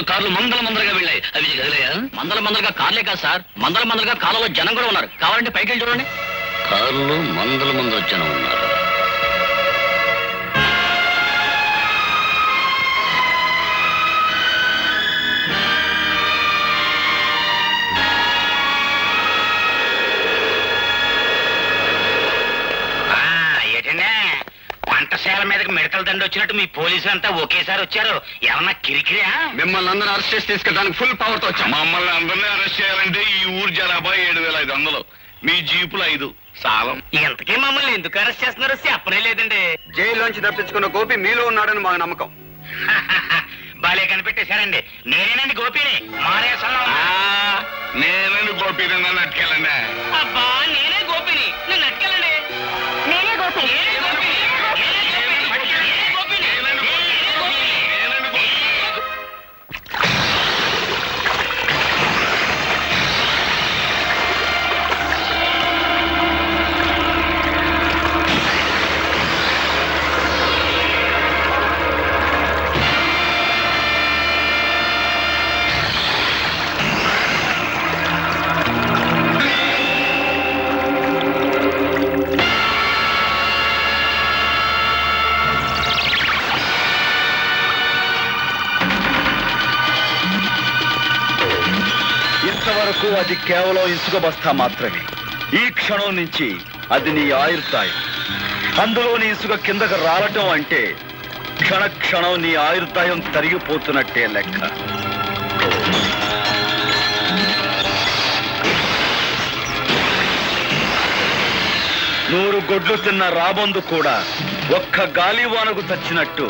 కార్లు మందలుగా వెళ్ళాయి. అవి కదిలేయా? మందలుగా కార్లే కాదు సార్, మందలుగా కాలంలో జనం కూడా ఉన్నారు. కావాలంటే పైకి వెళ్ళి చూడండి. కార్లు మందల జనం ఉన్నారు. మీసాల మీదకి మిడతల దండ వచ్చినట్టు మీ పోలీసులు అంతా ఒకేసారి వచ్చారు. ఏమన్నా కిరికిరియా? మిమ్మల్ని అందరూ అరెస్ట్ చేసి తీసుకెళ్ళడానికి ఫుల్ పవర్ తో వచ్చాం. మమ్మల్ని అందరినీ అరెస్ట్ చేయాలంటే ఈ ఊరు జనాభా 7,500, మీ జీపులు 5 సాలం. ఇంతకీ మమ్మల్ని ఎందుకు అరెస్ట్ చేస్తున్నారో చెప్పనే లేదండి. జైల్లోంచి తప్పించుకున్న గోపి మీలో ఉన్నాడని మా నమ్మకం. బాలే కనిపెట్టేశారండి. నేనేనండి గోపిని. మానేసంలో నేనండి గోపి, నన్ను అట్టుకెళ్ళండి. అబ్బా నేనే గోపిని, నన్ను అట్టుకెళ్ళండి. నేనే గోపి. ఇంతవరకు అది కేవలం ఇసుక బస్తా మాత్రమే. ఈ క్షణం నుంచి అది నీ ఆయుర్దాయం. అందులోని ఇసుక కిందకు రావటం అంటే క్షణ క్షణం నీ ఆయుర్దాయం తరిగిపోతున్నట్టే లెక్క. నూరు గొడ్లు తిన్న రాబందు కూడా ఒక్క గాలివానకు చచ్చినట్టు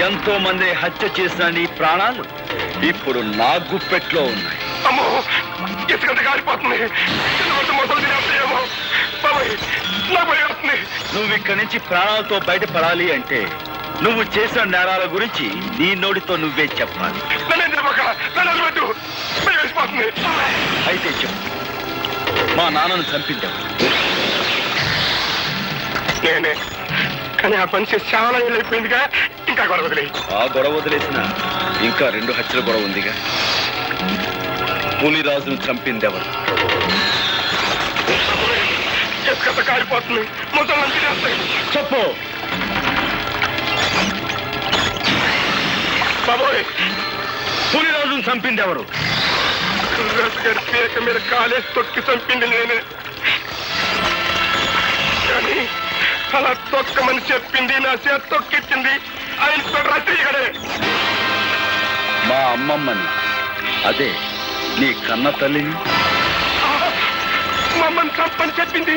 ఎంతో మంది హత్య చేసిన నీ ప్రాణాలు ఇప్పుడు నా గుప్పెట్లో ఉన్నాయి. అమ్మో, ఇసుకంత కాలిపోతుంది. నువ్వు ఇక్కడి నుంచి ప్రాణాలతో బయటపడాలి అంటే నువ్వు చేసిన నేరాల గురించి నీ నోటితో నువ్వే చెప్పాలి. అయితే చెప్పు, మా నాన్నను చంపించావు. నేనే, కానీ ఆ పని చేసి చాలా ఏళ్ళైపోయిందిగా. ఇంకా గొడవ వదిలే. ఆ గొడవ వదిలేసిన ఇంకా 2 హత్యల గొడవ ఉందిగా. పులిరాజును చంపిందెవరు? ఎక్కడ కాలిపోతుంది. చెప్పు. బాబోయ్, పులిరాజును చంపిందెవరు? పేక మీద కాలేసి తొక్కి చంపింది నేనే. కానీ అలా తొక్కమని చెప్పింది, నా చేత తొక్కిచ్చింది ఆయన రచయిగడే. మా అమ్మమ్మని, అదే నీ కన్న తల్లిని. మమ్మల్ని చంపని చెప్పింది,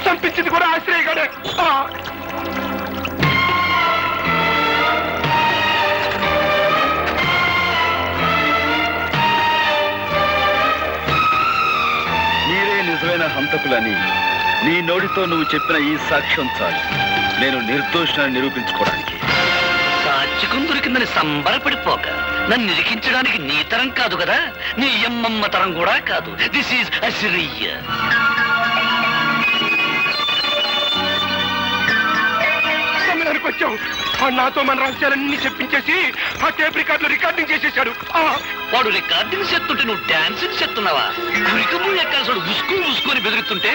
చంపించింది కూడా ఆశ్రయగడే. మీరే నిజమైన హంతకులని నీ నోటితో నువ్వు చెప్పిన ఈ సాక్ష్యం చాలు నేను నిర్దోషాన్ని నిరూపించుకోవడానికి. సాక్షికం దొరికిందని సంబరపడిపోక నన్ను నిరికించడానికి నీ తరం కాదు కదా, నీ అమ్మమ్మ తరం కూడా కాదు. This is Assyria. వచ్చావు. నాతో మన రహస్యాలన్నీ చెప్పించేసి ఆ టేప్ రికార్డులో రికార్డింగ్ చేసేసాడు. వాడు రికార్డింగ్ చేస్తుంటే నువ్వు డాన్సింగ్ చేస్తున్నావా? గురికము ఎక్కాల్సాడు ఉసుకొని బెదిరిస్తుంటే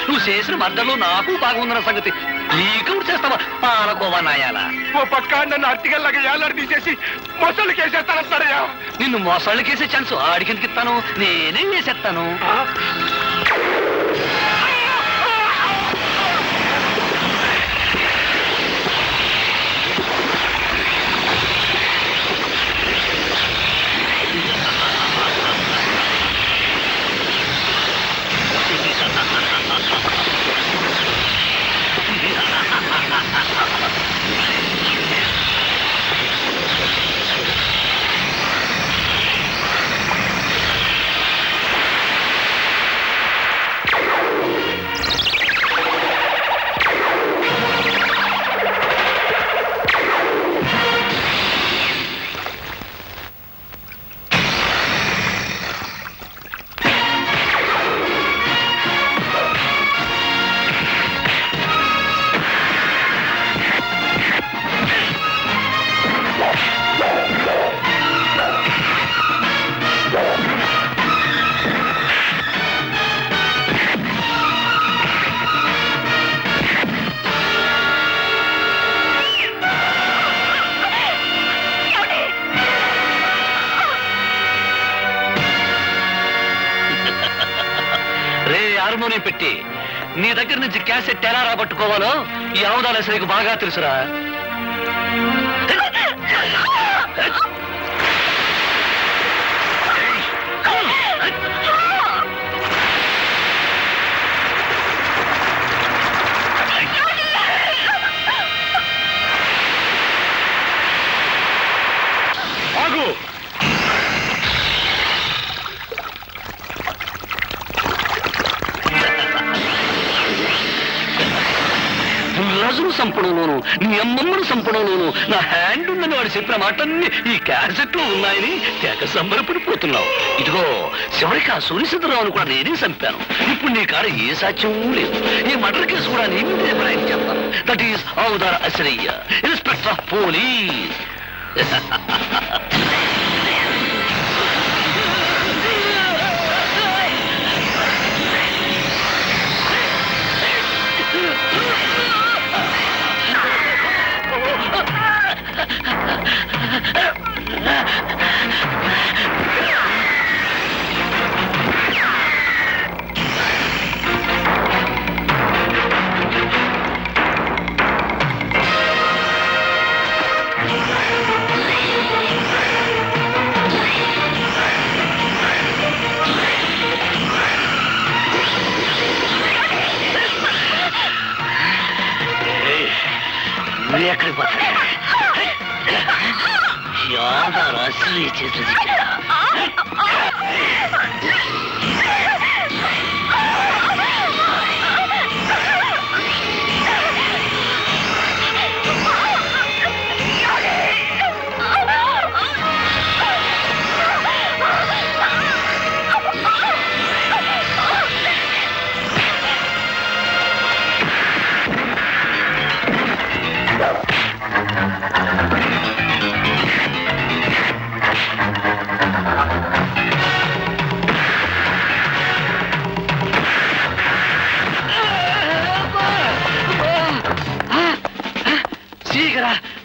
నువ్వు చేసిన మద్దలో నాకు బాగుందన్న సంగతి నీకు చేస్తావా? పాలకోవా నాయాలా. ఓ పక్క నన్ను అర్తిగల్లాగా ఏలాడి తీసేసి మొసళ్ళకి వేసేస్తానంటాడయ్యా. నిన్ను మొసళ్ళకి వేసే ఛాన్స్ ఆడికి ఇస్తాను, నేనే వేసేస్తాను. హార్మోనియం పెట్టి నీ దగ్గర నుంచి క్యాసెట్ ఎలా రాబట్టుకోవాలో ఈ ఆముదాల సరికి బాగా తెలుసురా. రాజును చంపడంలోను నీ అమ్మమ్మను చంపడంలోను నా హ్యాండ్ ఉందని వాడు చెప్పిన మాటలన్నీ ఈ క్యాసెట్ లో ఉన్నాయని తెగ సంబరపడిపోతున్నావు. ఇదిగో చివరికి ఆ సూర్యచంద్రరావును కూడా నేనే చంపాను. ఇప్పుడు నీ కాడ ఏ సాక్ష్యం లేదు. ఈ మర్డర్ కేసు కూడా నీ మీదే బనాయి చేస్తాను. దట్ ఈస్ ఆవుదార అశ్రయ్య, ఇన్స్పెక్టర్ ఆఫ్ పోలీస్. ఎక్కడికి పోతా అసలు చేసేది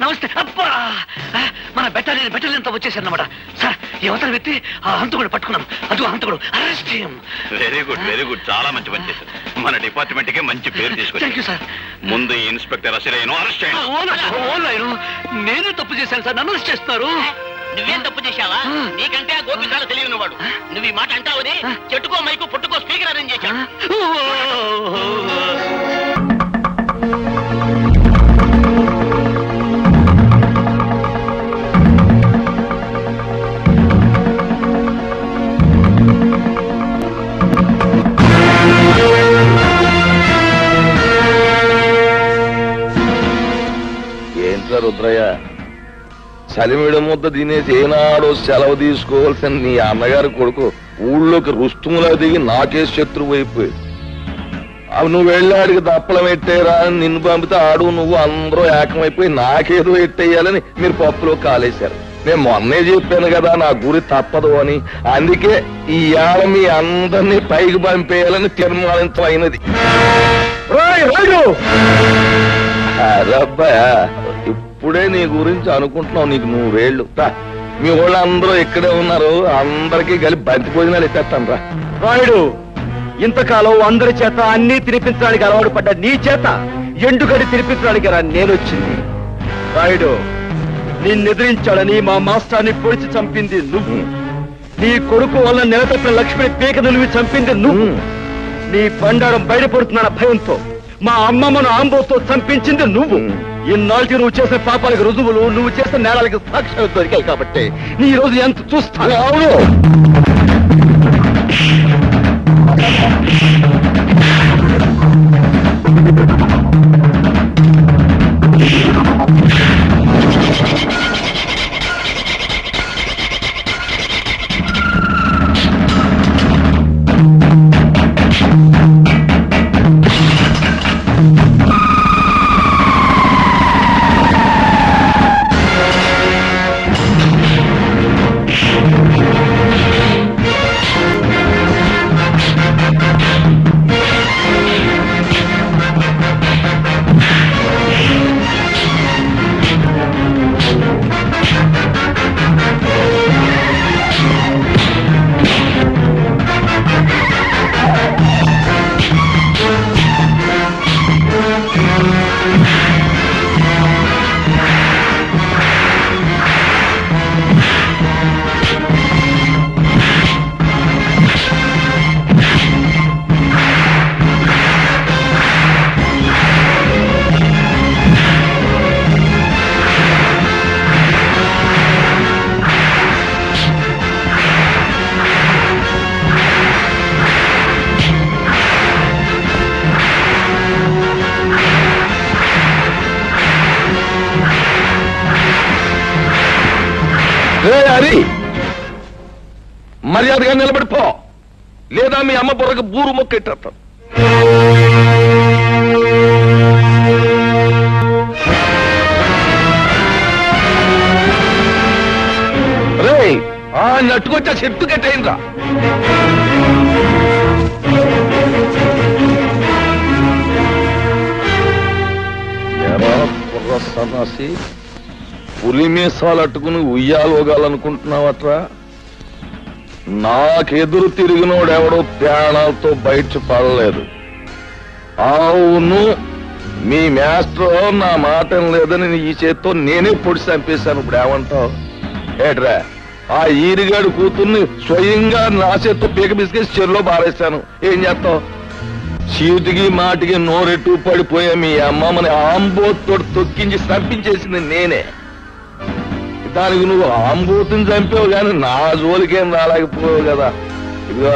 నమస్తే. అబ్బా, మన బెటాలియన్ తో వచ్చేసారన్నమాట. సార్, ఈ అవతల వ్యక్తి ఆ హంతకుడు పట్టుకున్నాం. అదో హంతకుడు, అరెస్ట్ చేయం. వెరీ గుడ్, చాలా మంచి పని చేశారు. మన డిపార్ట్మెంట్ కి మంచి పేరు తీసుకొచ్చారు సార్. ముందు ఇన్స్పెక్టర్ అసలు అరెస్ట్ చేయండి. నేనే తప్పు చేశాను సార్, నన్ను అరెస్ట్ చేస్తున్నారు. నువ్వేం తప్పు చేశావా? నీకంటే ఆ గోపి చాలా తెలియని వాడు. నువ్వు ఈ మాట అంటావని చెట్టుకో మైకు పుట్టుకో స్పీకర్ అరేంజ్ చేశాడు. రుద్రయ్య, చలిమిడ ముద్ద తినేసి ఏనాడో సెలవు తీసుకోవాల్సిన నీ అన్నగారి కొడుకు ఊళ్ళోకి రుస్తుములా దిగి నాకే శత్రువు అయిపోయి. అవి నువ్వు వెళ్ళాడికి దప్పలం ఎట్టేరా అని నిన్ను పంపితే ఆడు నువ్వు అందరూ ఏకమైపోయి నాకేదో ఎట్టేయాలని మీరు పప్పులో కాలేశారు. నేను మొన్నే చెప్పాను కదా నా గురి తప్పదు అని. అందుకే ఈ ఏళ మీ అందరినీ పైకి పంపేయాలని తీర్మానించమైనది. అరబ్బాయా, ఇప్పుడే నీ గురించి అనుకుంటున్నావు. నీకు 100 ఏళ్ళు. మీ వాళ్ళందరూ ఇక్కడే ఉన్నారు. అందరికీ కలిపి బంతి భోజనాలు ఎత్తేస్తాను రా. రాయుడు, ఇంతకాలం అందరి చేత అన్ని తినిపించడానికి అలవాటు పడ్డ నీ చేత ఎండుగడి తినిపించడానికి రా నేనొచ్చింది. రాయుడు, నిన్నెదిరించాడని మా మాస్టర్ని పొడిచి చంపింది నువ్వు. నీ కొడుకు వల్ల నిలబెట్టిన లక్ష్మిని పీక నిలివి చంపింది నువ్వు. నీ బండారం బయటపడుతున్న భయంతో మా అమ్మమ్మను ఆంబోతో చంపించింది నువ్వు. ఇన్నాళ్ళకి నువ్వు చేసిన పాపాలకు రుజువులు, నువ్వు చేసిన నేరాలకి సాక్ష్యాలు దొరికాయి కాబట్టి నీ రోజు ఎంత చూస్తాను. అవును, హరి మర్యాదగా నిలబడిపో, లేదా మీ అమ్మ బుర్రకు బూరు మొక్కెట్టేస్తాను. రే నట్టుకొచ్చా చెట్టు కట్టేయండిరా. సన్నాసి పులి మీసాలు అట్టుకుని ఉయ్యాలోగాలనుకుంటున్నావట్రా? నాకెదురు తిరిగినోడెవడో ప్రాణాలతో బయట పడలేదు. అవును, మీ మాస్టర్ నా మాట లేదని ఈ చేత్తో నేనే పొడి చంపేశాను. ఇప్పుడు ఏమంటావు? ఏట్రా, ఆ ఈరిగాడు కూతుర్ని స్వయంగా నా చేత్తో పీక బిస్కేసి చెరులో బారేశాను. ఏం చేస్తావు? చీటికి మాటికి నోరెట్టు పడిపోయా మీ అమ్మమ్మని ఆంబోతో తొక్కించి చంపించేసింది నేనే. దానికి నువ్వు ఆంబోతుని చంపావు కానీ నా జోలికేం రాలేకపోయావు కదా. ఇదిగో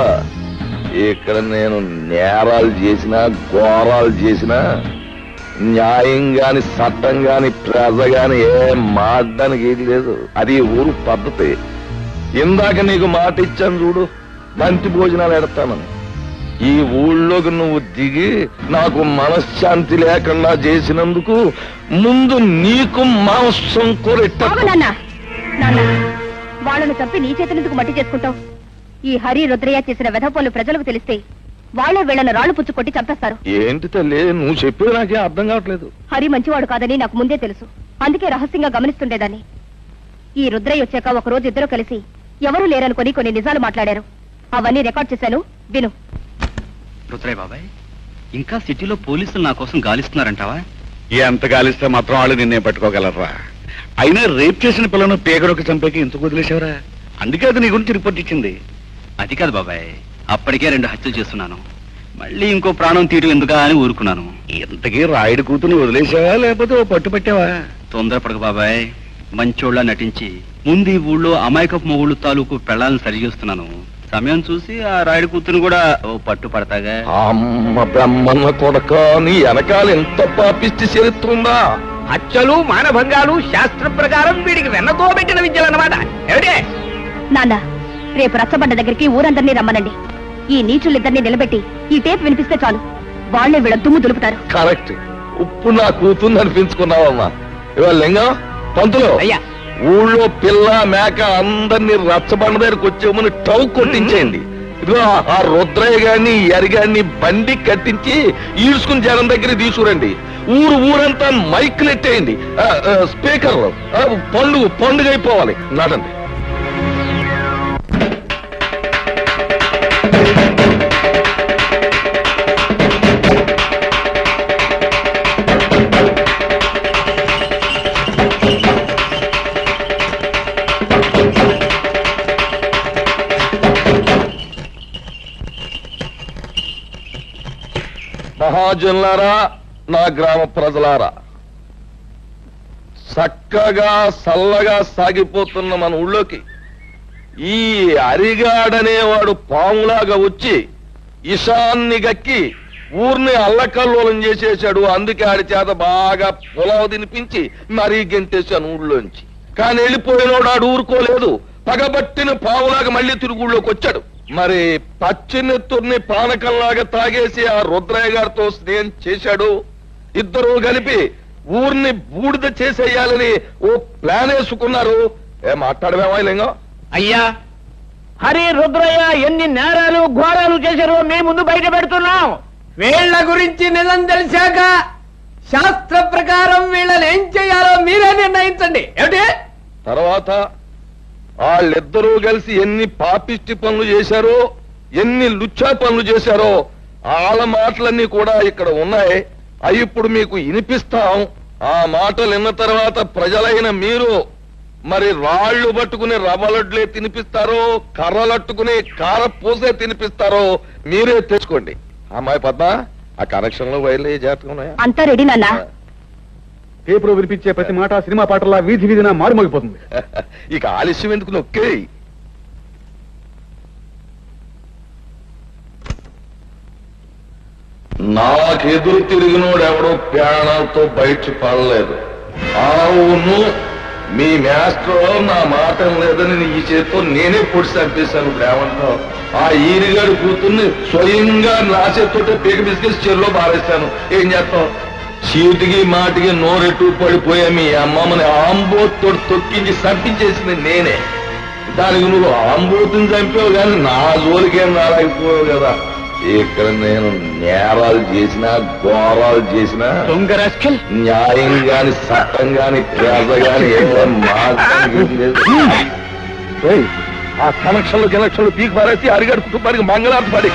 ఇక్కడ నేను నేరాలు చేసినా ఘోరాలు చేసినా న్యాయం గాని చట్టం గాని ప్రజ గాని ఏం మాట్లాడడానికి ఏది లేదు. అది ఊరు పద్ధతి. ఇందాక నీకు మాట ఇచ్చాను చూడు, బంతి భోజనాలు ఎడతానని. ఈ ఊళ్ళోకి నువ్వు దిగి నాకు మనశ్శాంతి లేకుండా చేసినందుకు ముందు నీకు మాంసం కొరెట్ట. వాళ్ళను చంపి నీ చేతులెందుకు మట్టి చేసుకుంటావు? ఈ హరి రుద్రయ్య చేసిన వెధపోలు ప్రజలకు తెలిస్తే వాళ్ళే వీళ్ళను రాళ్లు పుచ్చు కొట్టి చంపేస్తారు. ఏంటి తల్లి నువ్వు చెప్పేది నాకే అర్థం కావట్లేదు. హరి మంచివాడు కాదని నాకు ముందే తెలుసు. అందుకే రహస్యంగా గమనిస్తుండేదాన్ని. ఈ రుద్రయ్య వచ్చాక ఒక రోజు ఇద్దరు కలిసి ఎవరూ లేరనుకొని కొన్ని నిజాలు మాట్లాడారు. అవన్నీ రికార్డ్ చేశాను, విను. రుద్రయ్య బాబాయ్, ఇంకా సిటీలో పోలీసులు నా కోసం గాలిస్తున్నారంటావా? ఎంత గాలిస్తే మాత్రం వాళ్ళు నిన్నే పట్టుకోగలరా? అయినా రేప్ చేసిన పిల్లను పేగడొక చంపేకి ఎందుకు వదిలేశావరా? అందుకే అది నీ గురించి రిపోర్ట్ ఇచ్చింది. అది కాదు బాబాయ్, అప్పటికే 2 హత్యలు చేస్తున్నాను. మళ్ళీ ఇంకో ప్రాణం తీయడం ఎందుకా అని ఊరుకున్నాను. ఇంతకీ రాయుడు కూతుని వదిలేసావా లేకపోతే ఓ పట్టు పట్టావా? తొందరపడక బాబాయ్, మంచోళ్ళ నటించి ముందు ఈ ఊళ్ళో అమాయకపు మొగుళ్ళు తాలూకు పెళ్ళాలను సరిచేస్తున్నాను. సమయం చూసి ఆ రాయుడు కూతురు కూడా ఓ పట్టు పడతాగా. అమ్మ బ్రహ్మన్న కొడక, నీ వెనకాల ఎంత పాపిష్టి చరిత్రుందా? హత్యలు మానభంగాలు శాస్త్ర ప్రకారం వీడికి వెన్నతో పెట్టిన విద్యలన్నమాట. ఏమిటే నాన్న, రేపు రచ్చబండ దగ్గరికి ఊరందరినీ రమ్మనండి. ఈ నీచులిద్దరినీ నిలబెట్టి ఈ టేప్ వినిపిస్తే చాలు, వాళ్లే వీళ్ళ దుమ్ము దులుపుతారు. కరెక్ట్. ఉప్పు నా కూతుర్ని అనిపించుకున్నావమ్మా. ఇవాళ లింగం పంతులు, అయ్యా, ఊళ్ళో పిల్ల మేక అందరినీ రచ్చబండ దగ్గరకు వచ్చేమని టౌ కొట్టించేయండి. ఇదిగో ఆ రుద్రయ్య గారిని ఎరిగాన్ని బండి కట్టించి ఈడ్చుకుని జనం దగ్గర తీసుకురండి. ఊరంతా మైకులు ఎట్టేయండి, స్పీకర్ పండుగ అయిపోవాలి. నడండి. మహాజనులారా, నా గ్రామ ప్రజలారా, చక్కగా చల్లగా సాగిపోతున్న మన ఊళ్ళోకి ఈ అరిగాడనేవాడు పాములాగా వచ్చి ఇషాన్ని గక్కి ఊరిని అల్లకల్లోలం చేసేశాడు. అందుకే ఆడి చేత బాగా పొలావు తినిపించి మరీ గెంటేశాను ఊళ్ళోంచి. కానీ వెళ్ళిపోయినోడు ఆడు ఊరుకోలేదు. పగబట్టిన పావులాగా మళ్ళీ తిరుగు ఊళ్ళోకి వచ్చాడు. మరి పచ్చినెత్తుర్ని పానకంలాగా తాగేసి ఆ రుద్రయ్య గారితో స్నేహం చేశాడు. ఇద్దరు కలిపి ఊరిని బూడిద చేసేయాలని ఓ ప్లాన్ వేసుకున్నారు. మాట్లాడమేమో లింగం? అయ్యా, హరి రుద్రయ్య ఎన్ని నేరాలు ఘోరాలు చేశారో మేము ముందు బయట పెడుతున్నాం. వీళ్ళ గురించి నిజం తెలిసాక శాస్త్ర ప్రకారం వీళ్ళని ఏం చేయాలో మీరే నిర్ణయించండి. ఏమిటి తర్వాత వాళ్ళిద్దరూ కలిసి ఎన్ని పాపిష్టి పనులు చేశారో, ఎన్ని లుచ్చా పనులు చేశారో వాళ్ళ మాటలన్నీ కూడా ఇక్కడ ఉన్నాయి. అవి ఇప్పుడు మీకు వినిపిస్తాం. ఆ మాటలు విన్న తర్వాత ప్రజలైన మీరు మరి రాళ్లు పట్టుకుని రవ్వలడ్లే తినిపిస్తారో, కర్రలట్టుకుని కార పూసే తినిపిస్తారో మీరే తెచ్చుకోండి. అమ్మాయి పద్మ, ఆ కనెక్షన్ లో వైర్లు జాగ్రత్తగా ఉన్నాయా? అంతా రెడీ నాన్న. పేపర్ వినిపించే ప్రతి మాట సినిమా పాటలా వీధి వీధిన మారుమోగిపోతుంది. ఇక ఆలస్యం ఎందుకు, నొక్కే. నాకెదురు తిరిగినోడు ఎవడో ప్రాణాలతో బయట పడలేదు. అవును, మీ మాస్టర్ నా మాట లేదని ఈ చేతితో నేనే పొడి చంపేశాను. ఇప్పుడు ఏమంటావు? ఆ ఈరిగాడు కూతుర్ని స్వయంగా నా చేతితోటే పీక బిస్కెట్స్ చెరులో బారేశాను. ఏం చేస్తావు? చీటికి మాటికి నోరెట్టు పడిపోయా మీ అమ్మమ్మని ఆంబోతో తొక్కించి చంపించేసింది నేనే. దానికి నువ్వు ఆంబోతుని చంపావు కానీ నా జోలికేం రాలేకపోయావు కదా. ఇక్కడ నేను నేరాలు చేసినా ఘోరాలు చేసినా న్యాయం గాని చట్టం గాని పేద గాని ఆ కనెక్షన్లు పీకి పారేసి అరిగాడు కుటుంబానికి మంగళార్తి పడి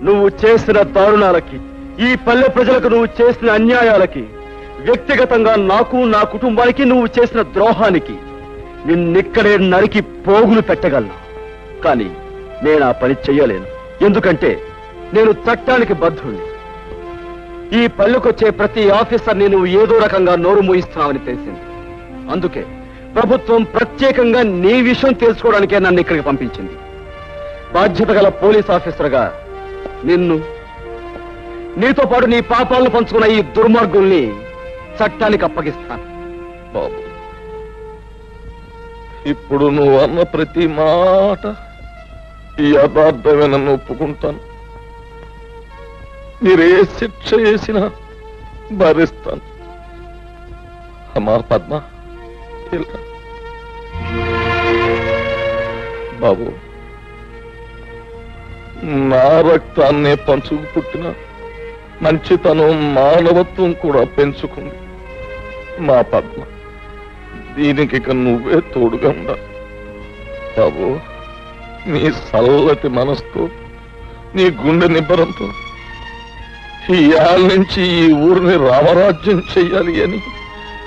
నువ్వు చేసిన దారుణాలకి, ఈ పల్లె ప్రజలకు నువ్వు చేసిన అన్యాయాలకి, వ్యక్తిగతంగా నాకు నా కుటుంబానికి నువ్వు చేసిన ద్రోహానికి నిన్నిక్కడే నరికి పోగులు పెట్టగలను. కానీ నేను ఆ పని చెయ్యలేను. ఎందుకంటే నేను చట్టానికి బద్ధుణ్ణి. ఈ పల్లెకొచ్చే ప్రతి ఆఫీసర్ని నువ్వు ఏదో రకంగా నోరు మూయిస్తున్నావని తెలిసింది. అందుకే ప్రభుత్వం ప్రత్యేకంగా నీ విషయం తెలుసుకోవడానికే నన్ను ఇక్కడికి పంపించింది. బాధ్యత గల పోలీస్ ఆఫీసర్గా నిన్ను, నీతో పాటు నీ పాపాలను పంచుకున్న ఈ దుర్మార్గుల్ని చట్టానికి అప్పగిస్తాను. బాబు, ఇప్పుడు నువ్వు అన్న ప్రతి మాట యథార్థమే నన్ను ఒప్పుకుంటాను. మీరే శిక్ష వేసినా భరిస్తాను. అమ్మా పద్మ, ఇలా బాబు, నా రక్తాన్నే పంచుకు పుట్టిన మంచితనం మానవత్వం కూడా పెంచుకుంది మా పద్మ. దీనికి ఇక నువ్వే తోడుగా ఉండాలి బాబు. నీ చల్లటి మనసుతో, నీ గుండె నిబ్బరంతో ఈ ఏళ్ళ నుంచి ఈ ఊరిని రామరాజ్యం చెయ్యాలి అని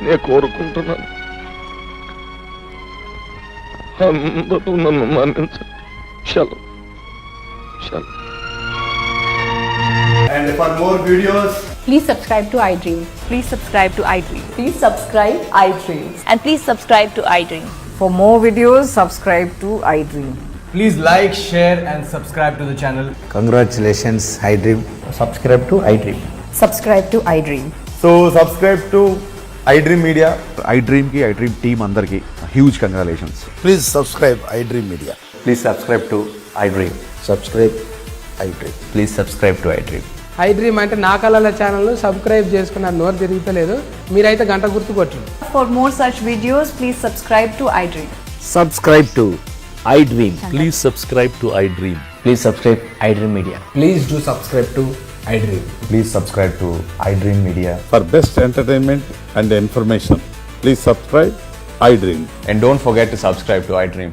నేను కోరుకుంటున్నాను. అందరూ నన్ను మన్నించండి. చలో చలో. And for more videos, please subscribe to iDream. Please subscribe to iDream. Please subscribe iDream. And please subscribe to iDream. For more videos, subscribe to iDream. please like, share and subscribe to the channel. Congratulations, iDream. Subscribe to iDream. Subscribe to iDream. So subscribe to iDream Media. iDream ki iDream team andarki huge congratulations. Please subscribe iDream Media. Please subscribe to iDream. Subscribe iDream. Please subscribe to iDream. iDream అంటే నా కళల ఛానల్ సబ్స్క్రైబ్ చేసుకున్నారు, నోరు తిరుగుతలేదు. మీరైతే గంట గుర్తు కొట్టండి. For more such videos, please subscribe to iDream. Subscribe to iDream. Please subscribe to iDream. Please subscribe iDream Media. Please do subscribe to iDream. Please subscribe to iDream Media. For best entertainment and information, please subscribe iDream. And don't forget to subscribe to iDream.